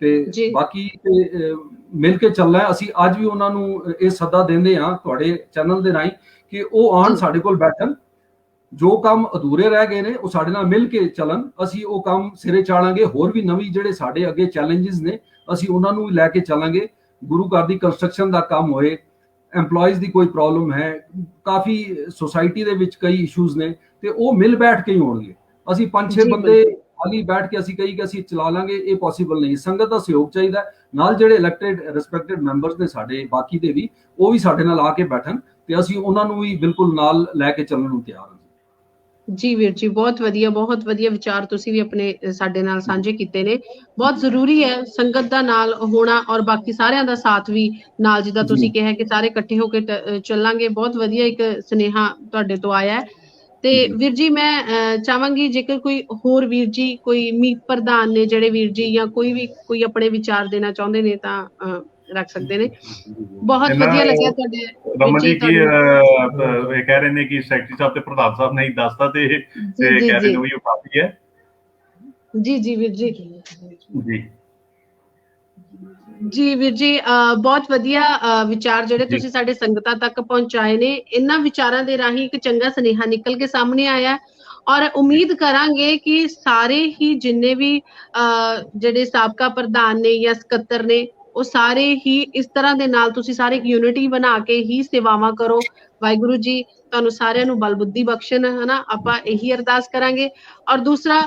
ਤੇ ਬਾਕੀ ਤੇ ਮਿਲ ਕੇ ਚੱਲਣਾ ਹੈ। ਅਸੀਂ ਅੱਜ ਵੀ ਉਹਨਾਂ ਨੂੰ ਇਹ ਸੱਦਾ ਦਿੰਦੇ ਹਾਂ ਤੁਹਾਡੇ ਚੈਨਲ ਦੇ ਰਾਹੀਂ ਕਿ ਉਹ ਆਉਣ, ਸਾਡੇ ਕੋਲ ਬੈਠਣ, ਜੋ ਕੰਮ ਅਧੂਰੇ ਰਹਿ ਗਏ ਨੇ ਉਹ ਸਾਡੇ ਨਾਲ ਮਿਲ ਕੇ ਚੱਲਣ, ਅਸੀਂ ਉਹ ਕੰਮ ਸਿਰੇ ਚਾੜਾਂਗੇ। ਹੋਰ ਵੀ ਨਵੀਂ ਜਿਹੜੇ ਸਾਡੇ ਅੱਗੇ ਚੈਲੰਜਸ ਨੇ ਅਸੀਂ ਉਹਨਾਂ ਨੂੰ ਵੀ ਲੈ ਕੇ ਚੱਲਾਂਗੇ। ਗੁਰੂ ਘਰ ਦੀ ਕੰਸਟਰਕਸ਼ਨ ਦਾ ਕੰਮ ਹੋਏ, ਐਮਪਲੋਈਜ਼ ਦੀ ਕੋਈ ਪ੍ਰੋਬਲਮ ਹੈ, ਕਾਫੀ ਸੋਸਾਇਟੀ ਦੇ ਵਿੱਚ ਕਈ ਇਸ਼ੂਜ਼ ਨੇ, ਤੇ ਉਹ ਮਿਲ ਬੈਠ ਕੇ ਹੀ ਹੋਣਗੇ। ਅਸੀਂ 5-6 ਬੰਦੇ ਖਾਲੀ ਬੈਠ ਕੇ ਅਸੀਂ ਕਹੀ ਕਿ ਅਸੀਂ ਚਲਾ ਲਾਂਗੇ, ਇਹ ਪੋਸੀਬਲ ਨਹੀਂ। ਸੰਗਤ ਦਾ ਸਹਿਯੋਗ ਚਾਹੀਦਾ, ਨਾਲ ਜਿਹੜੇ ਇਲੈਕਟਿਡ ਰਿਸਪੈਕਟਡ ਮੈਂਬਰਸ ਨੇ ਸਾਡੇ ਬਾਕੀ ਦੇ ਵੀ, ਉਹ ਵੀ ਸਾਡੇ ਨਾਲ ਆ ਕੇ ਬੈਠਣ ਤੇ ਅਸੀਂ ਉਹਨਾਂ ਨੂੰ ਵੀ ਬਿਲਕੁਲ ਨਾਲ ਲੈ ਕੇ ਚੱਲਣ ਨੂੰ ਤਿਆਰ ਹਾਂ। ਜੀ ਵੀਰ ਜੀ, ਬਹੁਤ ਵਧੀਆ ਵਿਚਾਰ ਤੁਸੀਂ ਵੀ ਆਪਣੇ ਸਾਡੇ ਨਾਲ ਸਾਂਝੇ ਕੀਤੇ ਨੇ। ਬਹੁਤ ਜ਼ਰੂਰੀ ਹੈ ਸੰਗਤ ਦਾ ਨਾਲ ਹੋਣਾ ਔਰ ਬਾਕੀ ਸਾਰਿਆਂ ਦਾ ਸਾਥ ਵੀ ਨਾਲ, ਜਿੱਦਾਂ ਤੁਸੀਂ ਕਿਹਾ ਕਿ ਸਾਰੇ ਇਕੱਠੇ ਹੋ ਕੇ ਚੱਲਾਂਗੇ। ਬਹੁਤ ਵਧੀਆ ਇੱਕ ਸੁਨੇਹਾ ਤੁਹਾਡੇ ਤੋਂ ਆਇਆ ਹੈ। ਤੇ ਵੀਰ ਜੀ, ਮੈਂ ਚਾਹਾਂਗੀ ਜੇਕਰ ਕੋਈ ਹੋਰ ਵੀਰ ਜੀ, ਕੋਈ ਮੀਤ ਪ੍ਰਧਾਨ ਨੇ ਜਿਹੜੇ ਵੀਰ ਜੀ, ਜਾਂ ਕੋਈ ਵੀ ਕੋਈ ਆਪਣੇ ਵਿਚਾਰ ਦੇਣਾ ਚਾਹੁੰਦੇ ਨੇ ਤਾਂ ਰੱਖ ਸਕਦੇ ਨੇ। ਬਹੁਤ ਵਧੀਆ ਲੱਗਿਆ ਤੁਹਾਡੇ ਰਮਨ ਜੀ ਕੀ ਇਹ ਕਹਿ ਰਹੇ ਨੇ ਕਿ ਸੈਕਟਰੀ ਸਾਹਿਬ ਤੇ ਪ੍ਰਧਾਨ ਸਾਹਿਬ ਨੇ ਹੀ ਦੱਸਤਾ ਤੇ ਕਹਿ ਰਹੇ ਨੇ ਉਹ ਕਾਫੀ ਹੈ। ਜੀ ਵੀਰ ਜੀ। ਜੀ ਵੀਰ ਜੀ, ਬਹੁਤ ਵਧੀਆ ਵਿਚਾਰ ਜਿਹੜੇ ਤੁਸੀਂ ਸਾਡੇ ਸੰਗਤਾਂ ਤੱਕ ਪਹੁੰਚਾਏ ਨੇ। ਇਹਨਾਂ ਵਿਚਾਰਾਂ ਦੇ ਰਾਹੀਂ ਇੱਕ ਚੰਗਾ ਸੁਨੇਹਾ ਨਿਕਲ ਕੇ ਸਾਹਮਣੇ ਆਇਆ ਔਰ ਉਮੀਦ ਕਰਾਂਗੇ ਕਿ ਸਾਰੇ ਹੀ ਜਿੰਨੇ ਵੀ ਜਿਹੜੇ ਸਾਬਕਾ ਪ੍ਰਧਾਨ ਨੇ ਜਾਂ ਸਕੱਤਰ ਨੇ, ਉਹ ਸਾਰੇ ਹੀ ਇਸ ਤਰ੍ਹਾਂ ਦੇ ਨਾਲ ਤੁਸੀਂ ਸਾਰੇ ਇੱਕ ਯੂਨਿਟੀ ਬਣਾ ਕੇ ਹੀ ਸੇਵਾਵਾਂ ਕਰੋ। ਵਾਹਿਗੁਰੂ ਜੀ ਤੁਹਾਨੂੰ ਸਾਰਿਆਂ ਨੂੰ ਬਲ ਬੁੱਧੀ ਬਖਸ਼ਣ, ਹਨਾ, ਆਪਾਂ ਇਹੀ ਅਰਦਾਸ ਕਰਾਂਗੇ। ਔਰ ਦੂਸਰਾ,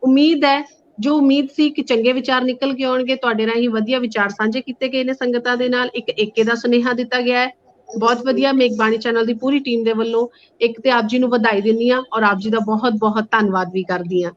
ਉਮੀਦ ਹੈ, ਜੋ ਉਮੀਦ ਸੀ ਕਿ ਚੰਗੇ ਵਿਚਾਰ ਨਿਕਲ ਕੇ ਆਉਣਗੇ, ਤੁਹਾਡੇ ਰਾਹੀਂ ਵਧੀਆ ਵਿਚਾਰ ਸਾਂਝੇ ਕੀਤੇ ਗਏ ਨੇ ਸੰਗਤਾਂ ਦੇ ਨਾਲ, ਇੱਕ ਏਕੇ ਦਾ ਸੁਨੇਹਾ ਦਿੱਤਾ ਗਿਆ ਹੈ। ਬਹੁਤ ਵਧੀਆ। ਮੇਘਬਾਣੀ ਚੈਨਲ ਦੀ ਪੂਰੀ ਟੀਮ ਦੇ ਵੱਲੋਂ ਇੱਕ ਤੇ ਆਪ ਜੀ ਨੂੰ ਵਧਾਈ ਦਿੰਦੀ ਹਾਂ ਔਰ ਆਪ ਜੀ ਦਾ ਬਹੁਤ ਧੰਨਵਾਦ ਵੀ ਕਰਦੀ ਹਾਂ।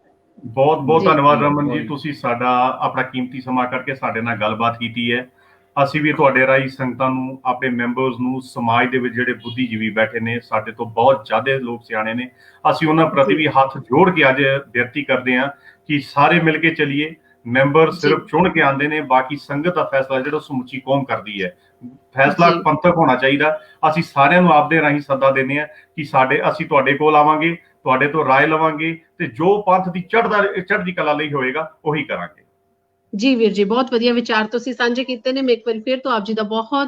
ਬਹੁਤ ਧੰਨਵਾਦ ਰਮਨ ਜੀ, ਤੁਸੀਂ ਸਾਡਾ ਆਪਣਾ ਕੀਮਤੀ ਸਮਾਂ ਕਰਕੇ ਸਾਡੇ ਨਾਲ ਗੱਲਬਾਤ ਕੀਤੀ ਹੈ। ਅਸੀਂ ਵੀ ਤੁਹਾਡੇ ਰਾਹੀਂ ਸੰਗਤਾਂ ਨੂੰ, ਆਪਣੇ ਮੈਂਬਰਸ ਨੂੰ, ਸਮਾਜ ਦੇ ਵਿੱਚ ਜਿਹੜੇ ਬੁੱਧੀਜੀਵੀ ਬੈਠੇ ਨੇ, ਸਾਡੇ ਤੋਂ ਬਹੁਤ ਜ਼ਿਆਦਾ ਲੋਕ ਸਿਆਣੇ ਨੇ, ਅਸੀਂ ਉਹਨਾਂ ਪ੍ਰਤੀ ਵੀ ਹੱਥ ਜੋੜ ਕੇ ਅੱਜ ਬੇਨਤੀ ਕਰਦੇ ਹਾਂ ਕਿ ਸਾਰੇ ਮਿਲ ਕੇ ਚੱਲੀਏ। ਮੈਂਬਰ ਸਿਰਫ ਚੁਣ ਕੇ ਆਉਂਦੇ ਨੇ, ਬਾਕੀ ਸੰਗਤ ਦਾ ਫੈਸਲਾ ਜਿਹੜਾ ਸਮੁੱਚੀ ਕੌਮ ਕਰਦੀ ਹੈ। ਫੈਸਲਾ ਪੰਥਕ ਹੋਣਾ ਚਾਹੀਦਾ। ਅਸੀਂ ਸਾਰਿਆਂ ਨੂੰ ਆਪਦੇ ਰਾਹੀਂ ਸੱਦਾ ਦਿੰਦੇ ਹਾਂ ਕਿ ਅਸੀਂ ਤੁਹਾਡੇ ਕੋਲ ਆਵਾਂਗੇ, ਤੁਹਾਡੇ ਤੋਂ ਰਾਏ ਲਵਾਂਗੇ ਤੇ ਜੋ ਪੰਥ ਦੀ ਚੜ੍ਹਦੀ ਕਲਾ ਲਈ ਹੋਏਗਾ ਉਹੀ ਕਰਾਂਗੇ। ਜੀ ਵੀਰ ਜੀ, ਬਹੁਤ ਵਧੀਆ ਵਿਚਾਰ ਤੁਸੀਂ ਸਾਂਝੇ ਕੀਤੇ ਨੇ। ਮੈਂ ਇੱਕ ਵਾਰੀ ਫਿਰ ਤੋਂ ਆਪ ਜੀ ਦਾ ਬਹੁਤ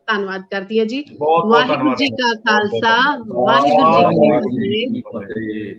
ਧੰਨਵਾਦ ਕਰਦੀ ਹਾਂ ਜੀ। ਵਾਹਿਗੁਰੂ ਜੀ ਕਾ ਖਾਲਸਾ, ਵਾਹਿਗੁਰੂ ਜੀ ਕੀ ਫਤਿਹ।